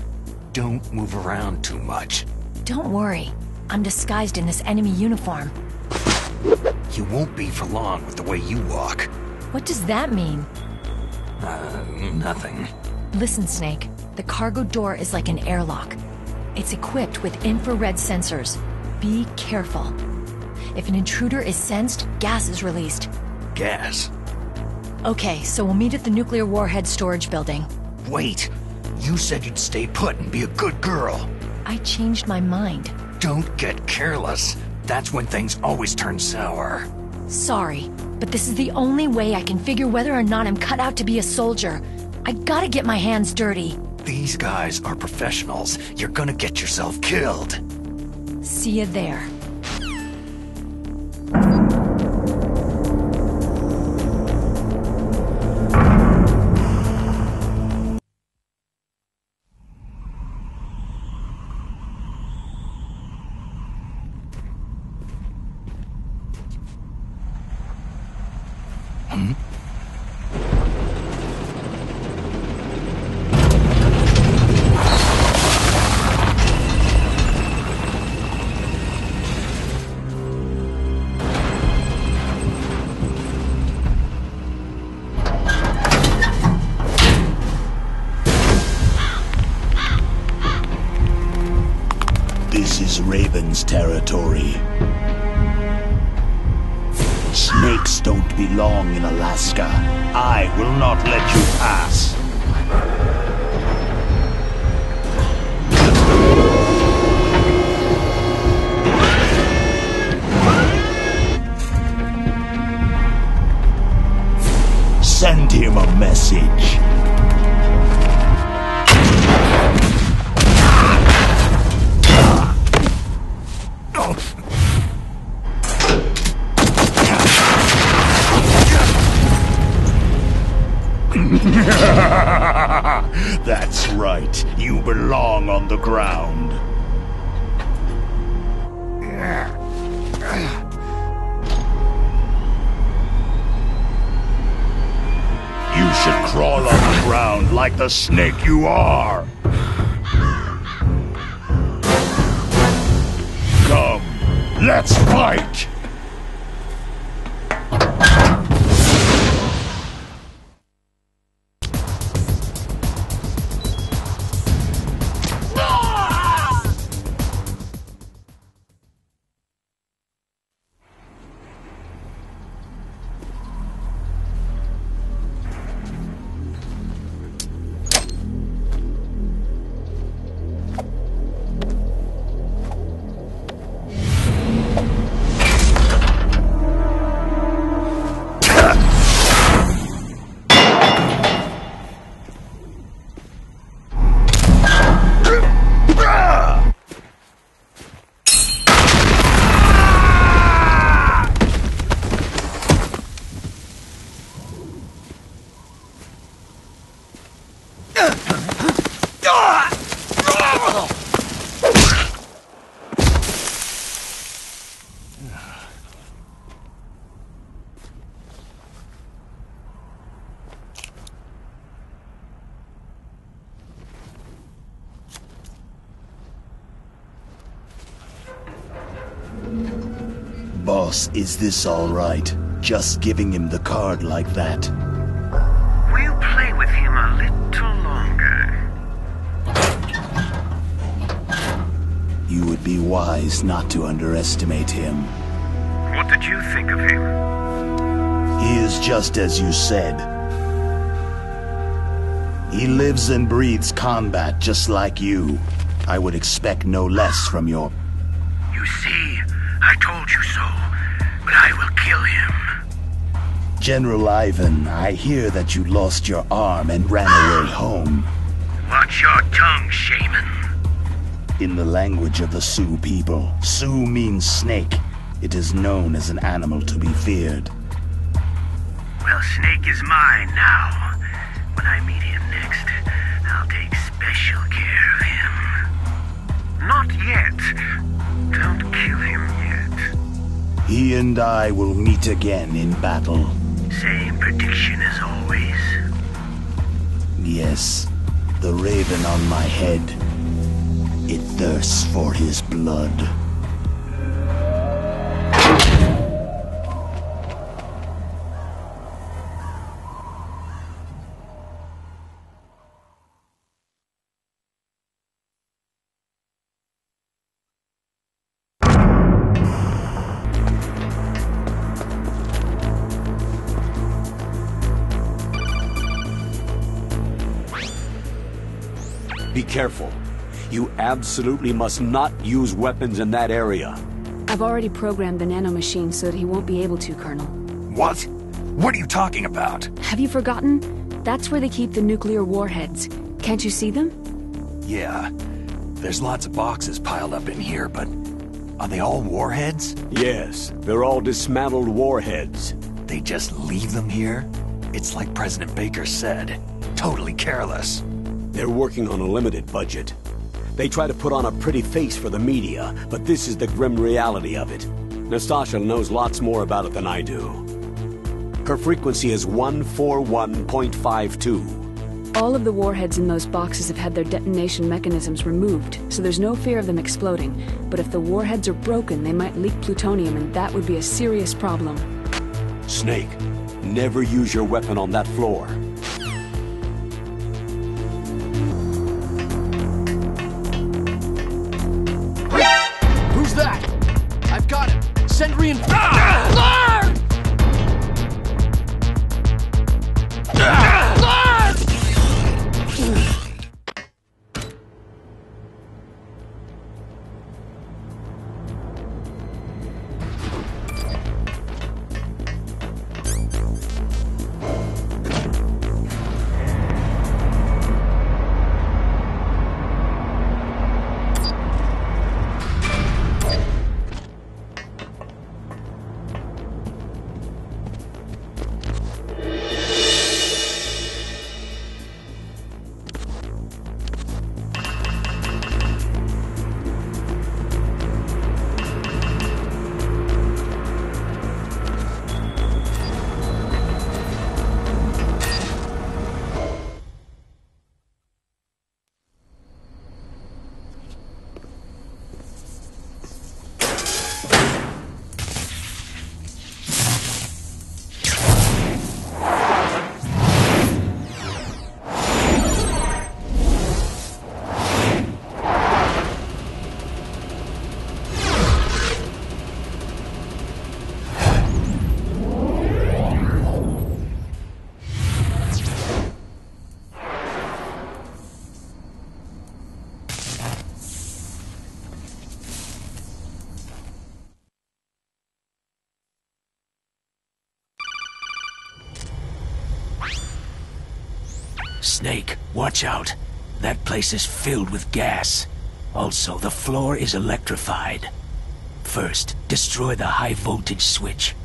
Don't move around too much. Don't worry. I'm disguised in this enemy uniform. You won't be for long with the way you walk. What does that mean? Nothing. Listen, Snake. The cargo door is like an airlock. It's equipped with infrared sensors. Be careful. If an intruder is sensed, gas is released. Gas? Okay, so we'll meet at the nuclear warhead storage building. Wait! You said you'd stay put and be a good girl. I changed my mind. Don't get careless. That's when things always turn sour. Sorry, but this is the only way I can figure whether or not I'm cut out to be a soldier. I gotta get my hands dirty. These guys are professionals. You're gonna get yourself killed. See you there. This is Raven's territory. Snakes don't belong in Alaska. I will not let you pass. Send him a message. That's right. You belong on the ground. You should crawl on the ground like the snake you are. Come, let's fight! Boss, is this all right? Just giving him the card like that? We'll play with him a little longer. You would be wise not to underestimate him. What did you think of him? He is just as you said. He lives and breathes combat just like you. I would expect no less from your... You see, I told you so, but I will kill him. General Ivan, I hear that you lost your arm and ran away home. Watch your tongue, shaman. In the language of the Sioux people, Sioux means snake. It is known as an animal to be feared. Well, Snake is mine now. When I meet him next, I'll take special care of him. Not yet. Don't kill him yet. He and I will meet again in battle. Same prediction as always. Yes, the raven on my head. It thirsts for his blood. Be careful. You absolutely must not use weapons in that area. I've already programmed the nanomachine so that he won't be able to, Colonel. What? What are you talking about? Have you forgotten? That's where they keep the nuclear warheads. Can't you see them? Yeah. There's lots of boxes piled up in here, but... are they all warheads? Yes, they're all dismantled warheads. They just leave them here? It's like President Baker said. Totally careless. They're working on a limited budget. They try to put on a pretty face for the media, but this is the grim reality of it. Nastasha knows lots more about it than I do. Her frequency is 141.52. All of the warheads in those boxes have had their detonation mechanisms removed, so there's no fear of them exploding. But if the warheads are broken, they might leak plutonium, and that would be a serious problem. Snake, never use your weapon on that floor. Snake, watch out. That place is filled with gas. Also, the floor is electrified. First, destroy the high-voltage switch.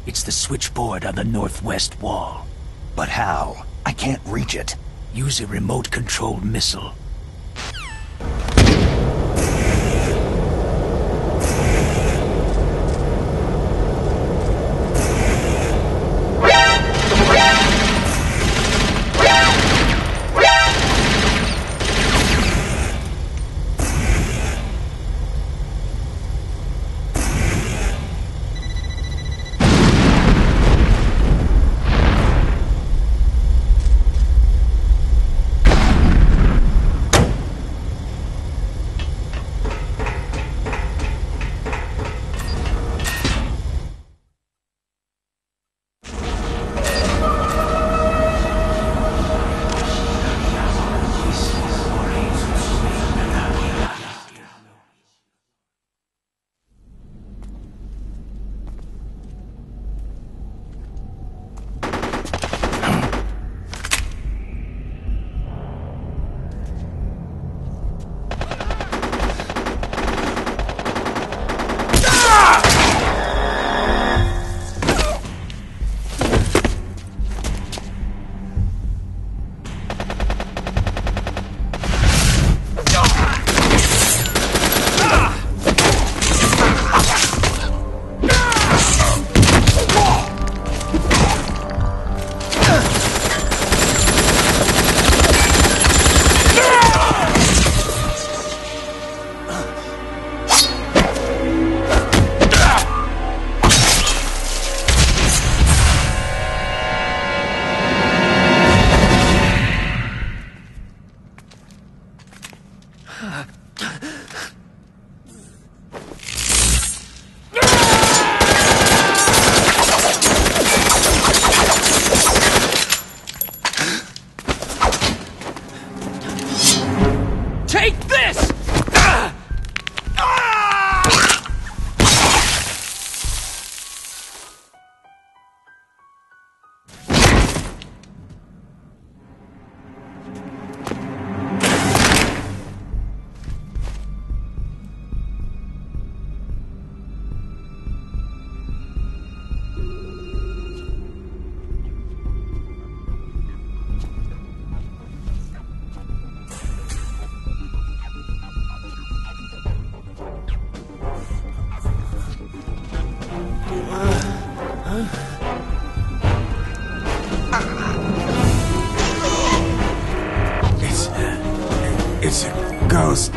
It's the switchboard on the northwest wall. But how? I can't reach it. Use a remote-controlled missile. It's a ghost.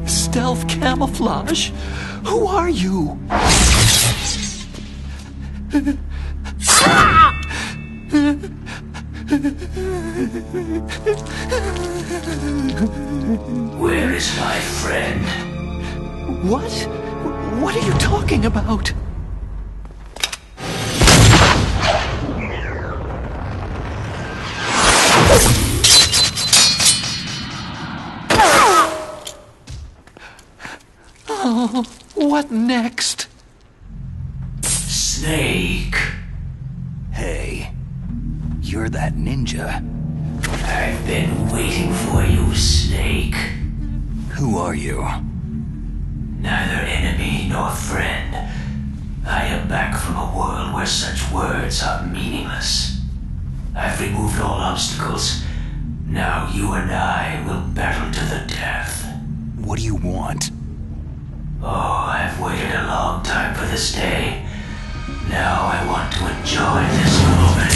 Stealth camouflage? Who are you? Where is my friend? What? What are you talking about? Oh, what next? Snake. Hey, you're that ninja. I've been waiting for you, Snake. Who are you? Neither enemy nor friend. I am back from a world where such words are meaningless. I've removed all obstacles. Now you and I will battle to the death. What do you want? Oh, I've waited a long time for this day. Now I want to enjoy this moment.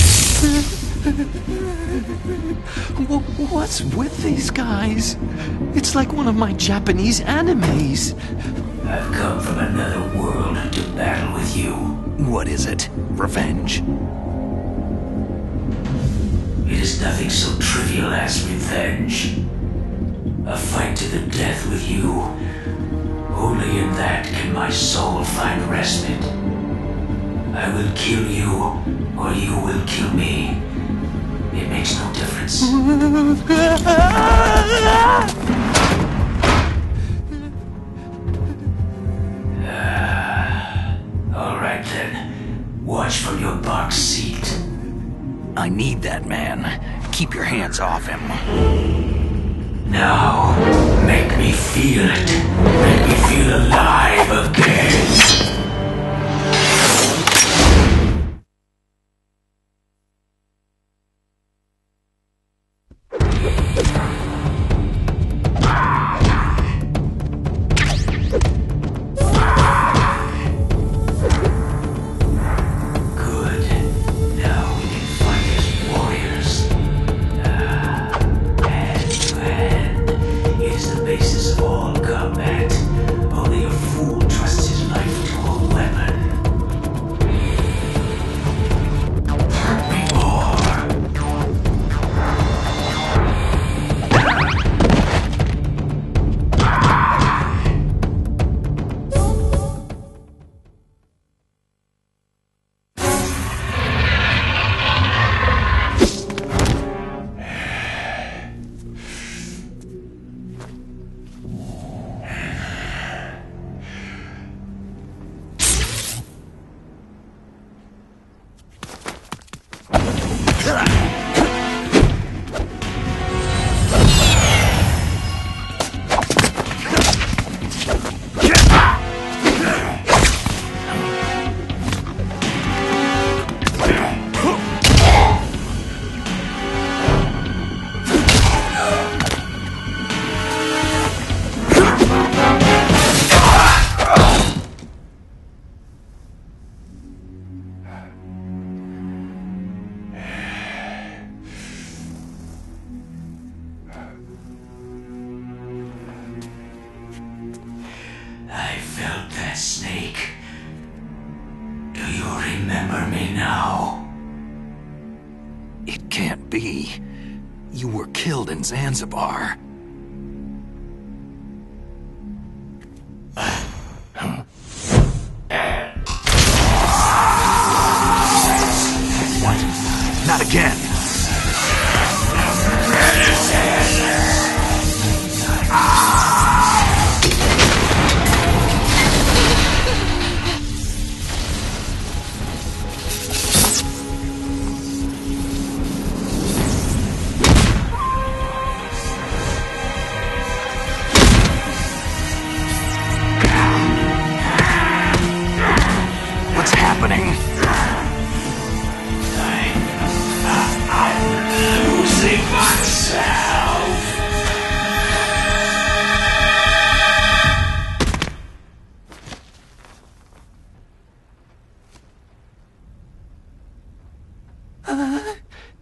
What's with these guys? It's like one of my Japanese animes. I've come from another world to battle with you. What is it? Revenge? It is nothing so trivial as revenge. A fight to the death with you. Only in that can my soul find respite. I will kill you, or you will kill me. It makes no difference. All right then. Watch from your box seat. I need that man. Keep your hands off him. Now, make me feel it. Make me feel alive again. You were killed in Zanzibar. What? Not again!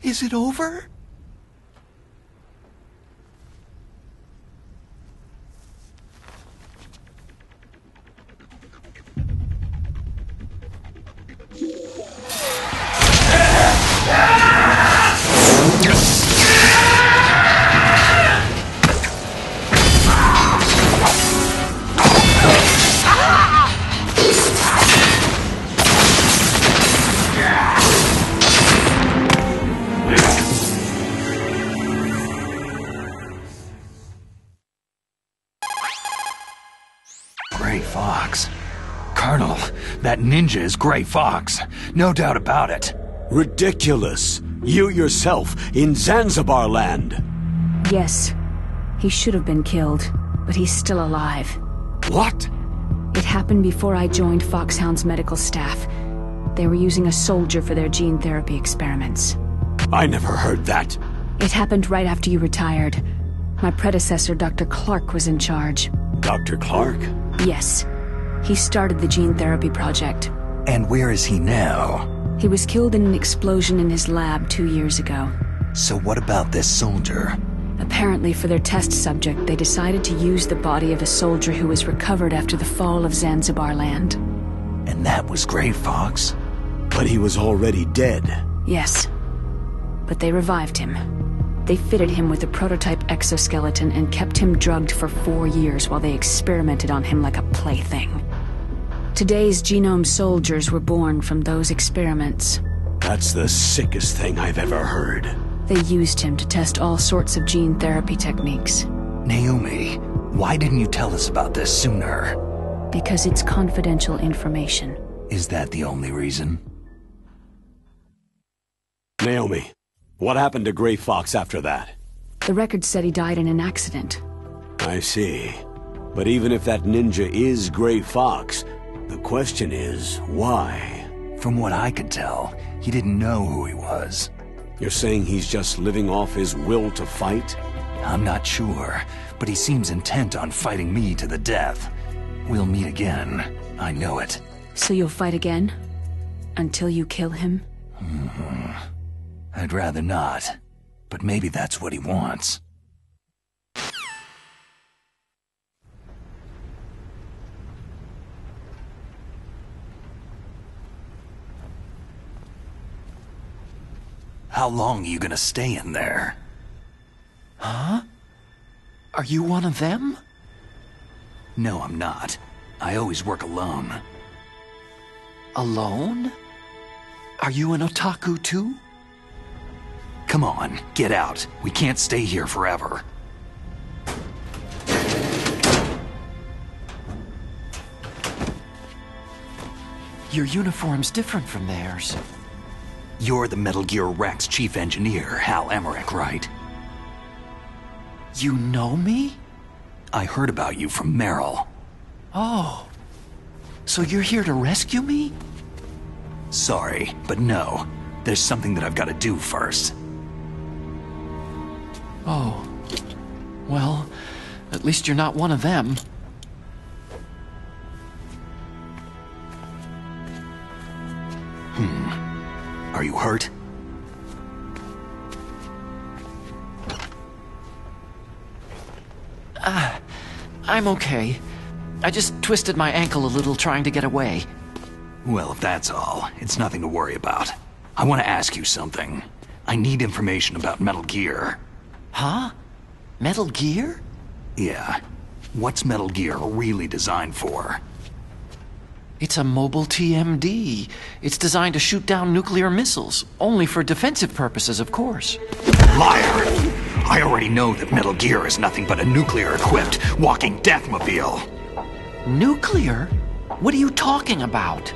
Is it over? That ninja is Gray Fox. No doubt about it. Ridiculous. You yourself in Zanzibar land. Yes. He should have been killed, but he's still alive. What? It happened before I joined Foxhound's medical staff. They were using a soldier for their gene therapy experiments. I never heard that. It happened right after you retired. My predecessor, Dr. Clark, was in charge. Dr. Clark? Yes. He started the gene therapy project. And where is he now? He was killed in an explosion in his lab 2 years ago. So what about this soldier? Apparently, for their test subject, they decided to use the body of a soldier who was recovered after the fall of Zanzibar land. And that was Gray Fox? But he was already dead. Yes. But they revived him. They fitted him with a prototype exoskeleton and kept him drugged for 4 years while they experimented on him like a plaything. Today's genome soldiers were born from those experiments. That's the sickest thing I've ever heard. They used him to test all sorts of gene therapy techniques. Naomi, why didn't you tell us about this sooner? Because it's confidential information. Is that the only reason? Naomi, what happened to Gray Fox after that? The record said he died in an accident. I see. But even if that ninja is Gray Fox, the question is, why? From what I could tell, he didn't know who he was. You're saying he's just living off his will to fight? I'm not sure, but he seems intent on fighting me to the death. We'll meet again. I know it. So you'll fight again? Until you kill him? I'd rather not, but maybe that's what he wants. How long are you gonna stay in there? Huh? Are you one of them? No, I'm not. I always work alone. Alone? Are you an otaku too? Come on, get out. We can't stay here forever. Your uniform's different from theirs. You're the Metal Gear Rex chief engineer, Hal Emmerich, right? You know me? I heard about you from Meryl. Oh. So you're here to rescue me? Sorry, but no. There's something that I've got to do first. Oh. Well, at least you're not one of them. Are you hurt? I'm okay. I just twisted my ankle a little trying to get away. Well, if that's all, it's nothing to worry about. I want to ask you something. I need information about Metal Gear. Huh? Metal Gear? Yeah. What's Metal Gear really designed for? It's a mobile TMD. It's designed to shoot down nuclear missiles. Only for defensive purposes, of course. Liar! I already know that Metal Gear is nothing but a nuclear-equipped walking deathmobile. Nuclear? What are you talking about?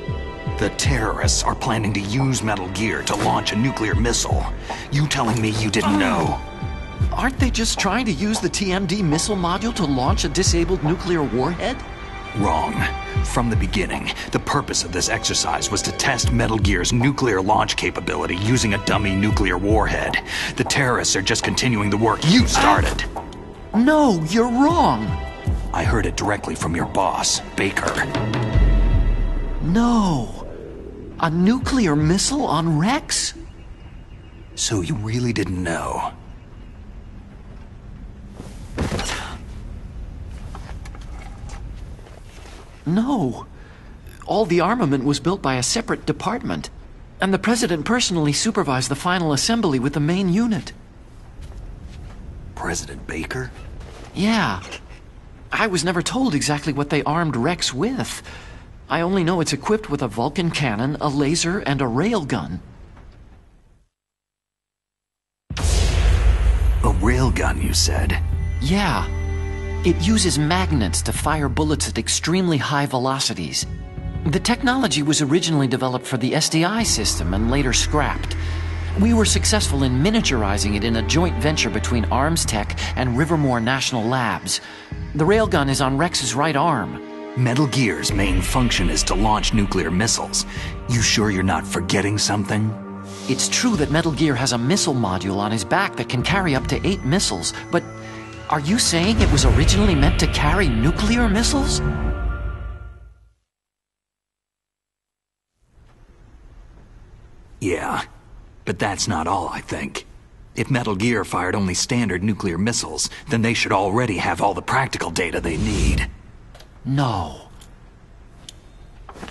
The terrorists are planning to use Metal Gear to launch a nuclear missile. You telling me you didn't know? Aren't they just trying to use the TMD missile module to launch a disabled nuclear warhead? Wrong. From the beginning, the purpose of this exercise was to test Metal Gear's nuclear launch capability using a dummy nuclear warhead. The terrorists are just continuing the work you started. No, you're wrong. I heard it directly from your boss, Baker. No. A nuclear missile on Rex? So you really didn't know? No. All the armament was built by a separate department, and the President personally supervised the final assembly with the main unit. President Baker? Yeah. I was never told exactly what they armed Rex with. I only know it's equipped with a Vulcan cannon, a laser, and a railgun. A railgun, you said? Yeah. It uses magnets to fire bullets at extremely high velocities. The technology was originally developed for the SDI system and later scrapped. We were successful in miniaturizing it in a joint venture between Arms Tech and Rivermore National Labs. The railgun is on Rex's right arm. Metal Gear's main function is to launch nuclear missiles. You sure you're not forgetting something? It's true that Metal Gear has a missile module on his back that can carry up to 8 missiles, but are you saying it was originally meant to carry nuclear missiles? Yeah, but that's not all, I think. If Metal Gear fired only standard nuclear missiles, then they should already have all the practical data they need. No.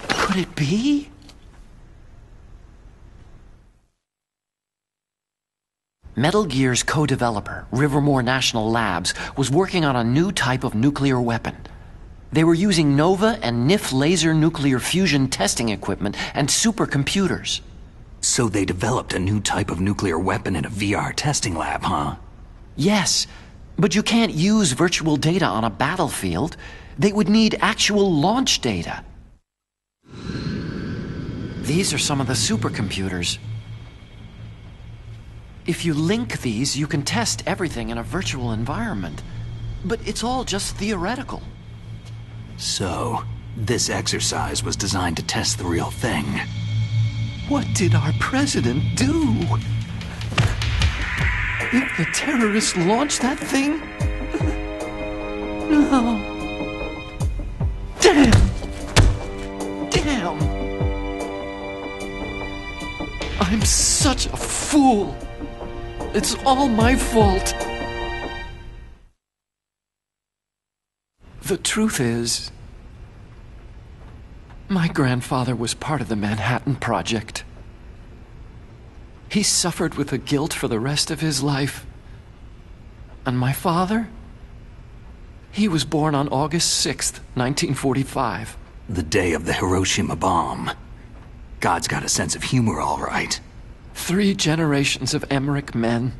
Could it be? Metal Gear's co-developer, Rivermore National Labs, was working on a new type of nuclear weapon. They were using NOVA and NIF laser nuclear fusion testing equipment and supercomputers. So they developed a new type of nuclear weapon in a VR testing lab, huh? Yes, but you can't use virtual data on a battlefield. They would need actual launch data. These are some of the supercomputers. If you link these, you can test everything in a virtual environment. But it's all just theoretical. So, this exercise was designed to test the real thing. What did our president do? If the terrorists launched that thing? No. Damn! Damn! I'm such a fool! It's all my fault! The truth is, my grandfather was part of the Manhattan Project. He suffered with the guilt for the rest of his life. And my father? He was born on August 6th, 1945. The day of the Hiroshima bomb. God's got a sense of humor, all right. 3 generations of Emmerich men.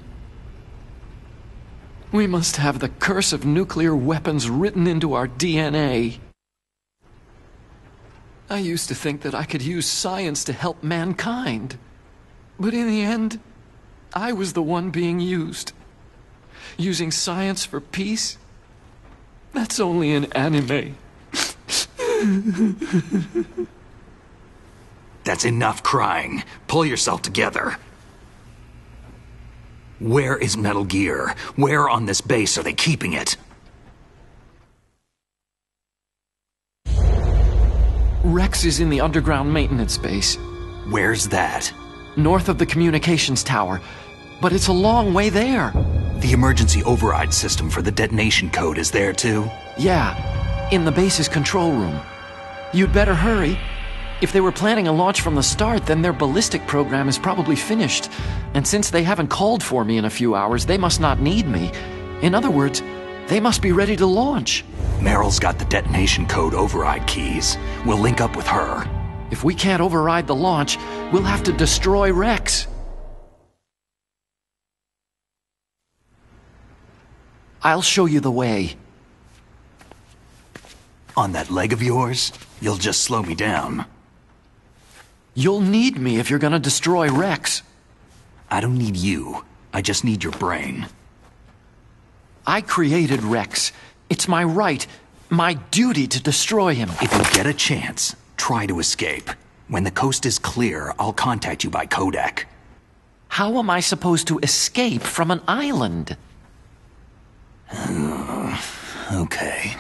We must have the curse of nuclear weapons written into our DNA. I used to think that I could use science to help mankind. But in the end, I was the one being used. Using science for peace? That's only in anime. That's enough crying. Pull yourself together. Where is Metal Gear? Where on this base are they keeping it? Rex is in the underground maintenance base. Where's that? North of the communications tower. But it's a long way there. The emergency override system for the detonation code is there too? Yeah, in the base's control room. You'd better hurry. If they were planning a launch from the start, then their ballistic program is probably finished. And since they haven't called for me in a few hours, they must not need me. In other words, they must be ready to launch. Meryl's got the detonation code override keys. We'll link up with her. If we can't override the launch, we'll have to destroy Rex. I'll show you the way. On that leg of yours? You'll just slow me down. You'll need me if you're gonna destroy Rex. I don't need you. I just need your brain. I created Rex. It's my right, my duty to destroy him. If you get a chance, try to escape. When the coast is clear, I'll contact you by codec. How am I supposed to escape from an island? Okay.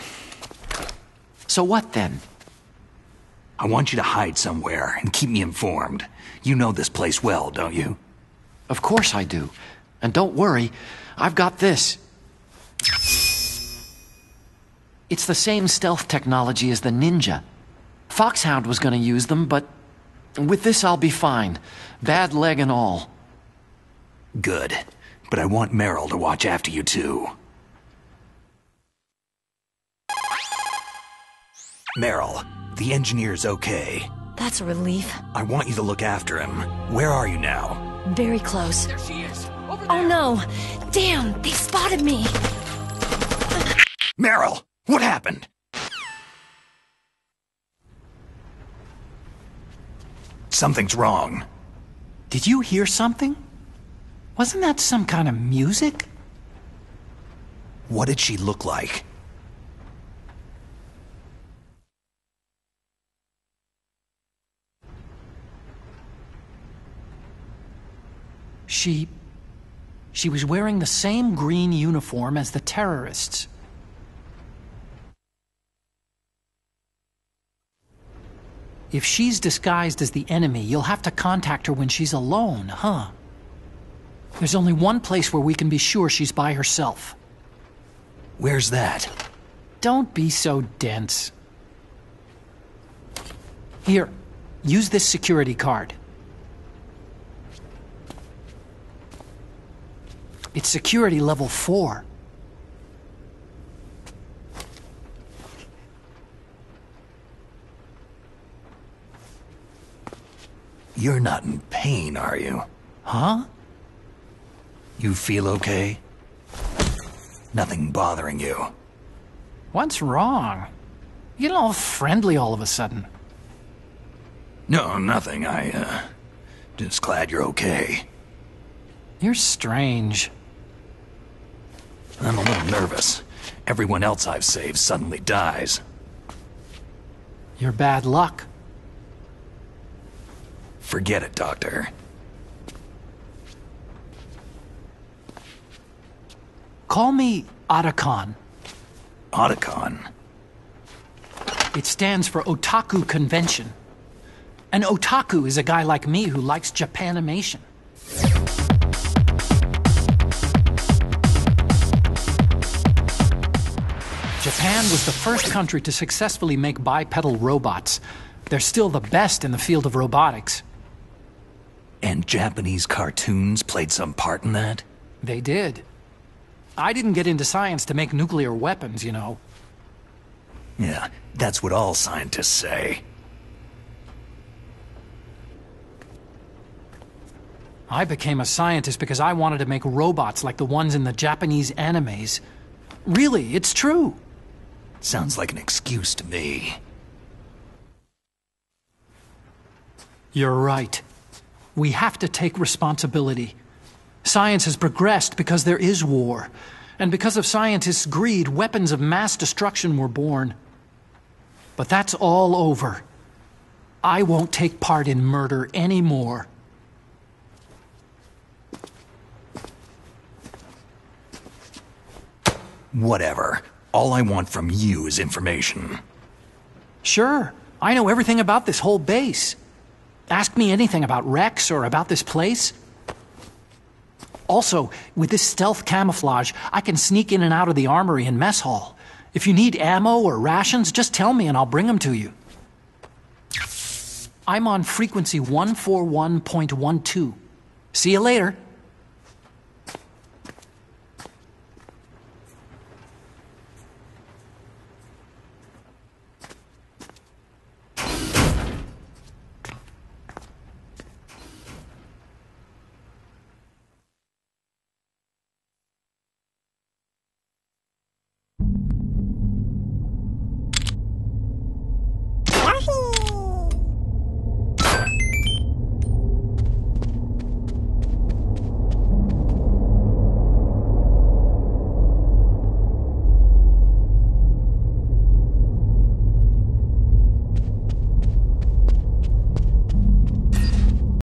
So what then? I want you to hide somewhere and keep me informed. You know this place well, don't you? Of course I do. And don't worry, I've got this. It's the same stealth technology as the Ninja. Foxhound was gonna use them, but with this I'll be fine. Bad leg and all. Good. But I want Meryl to watch after you too. Meryl, the engineer's okay. That's a relief. I want you to look after him. Where are you now? Very close. There she is. Oh no! Damn, they spotted me! Meryl, what happened? Something's wrong. Did you hear something? Wasn't that some kind of music? What did she look like? She was wearing the same green uniform as the terrorists. If she's disguised as the enemy, you'll have to contact her when she's alone, huh? There's only one place where we can be sure she's by herself. Where's that? Don't be so dense. Here, use this security card. It's security level 4. You're not in pain, are you? Huh? You feel okay? Nothing bothering you? What's wrong? You get all friendly all of a sudden. No, nothing. Just glad you're okay. You're strange. I'm a little nervous. Everyone else I've saved suddenly dies. You're bad luck. Forget it, Doctor. Call me Otacon. Otacon? It stands for Otaku Convention. An otaku is a guy like me who likes Japanimation. Japan was the first country to successfully make bipedal robots. They're still the best in the field of robotics. And Japanese cartoons played some part in that? They did. I didn't get into science to make nuclear weapons, you know. Yeah, that's what all scientists say. I became a scientist because I wanted to make robots like the ones in the Japanese animes. Really, it's true. Sounds like an excuse to me. You're right. We have to take responsibility. Science has progressed because there is war. And because of scientists' greed, weapons of mass destruction were born. But that's all over. I won't take part in murder anymore. Whatever. All I want from you is information. Sure. I know everything about this whole base. Ask me anything about Rex or about this place. Also, with this stealth camouflage, I can sneak in and out of the armory and mess hall. If you need ammo or rations, just tell me and I'll bring them to you. I'm on frequency 141.12. See you later.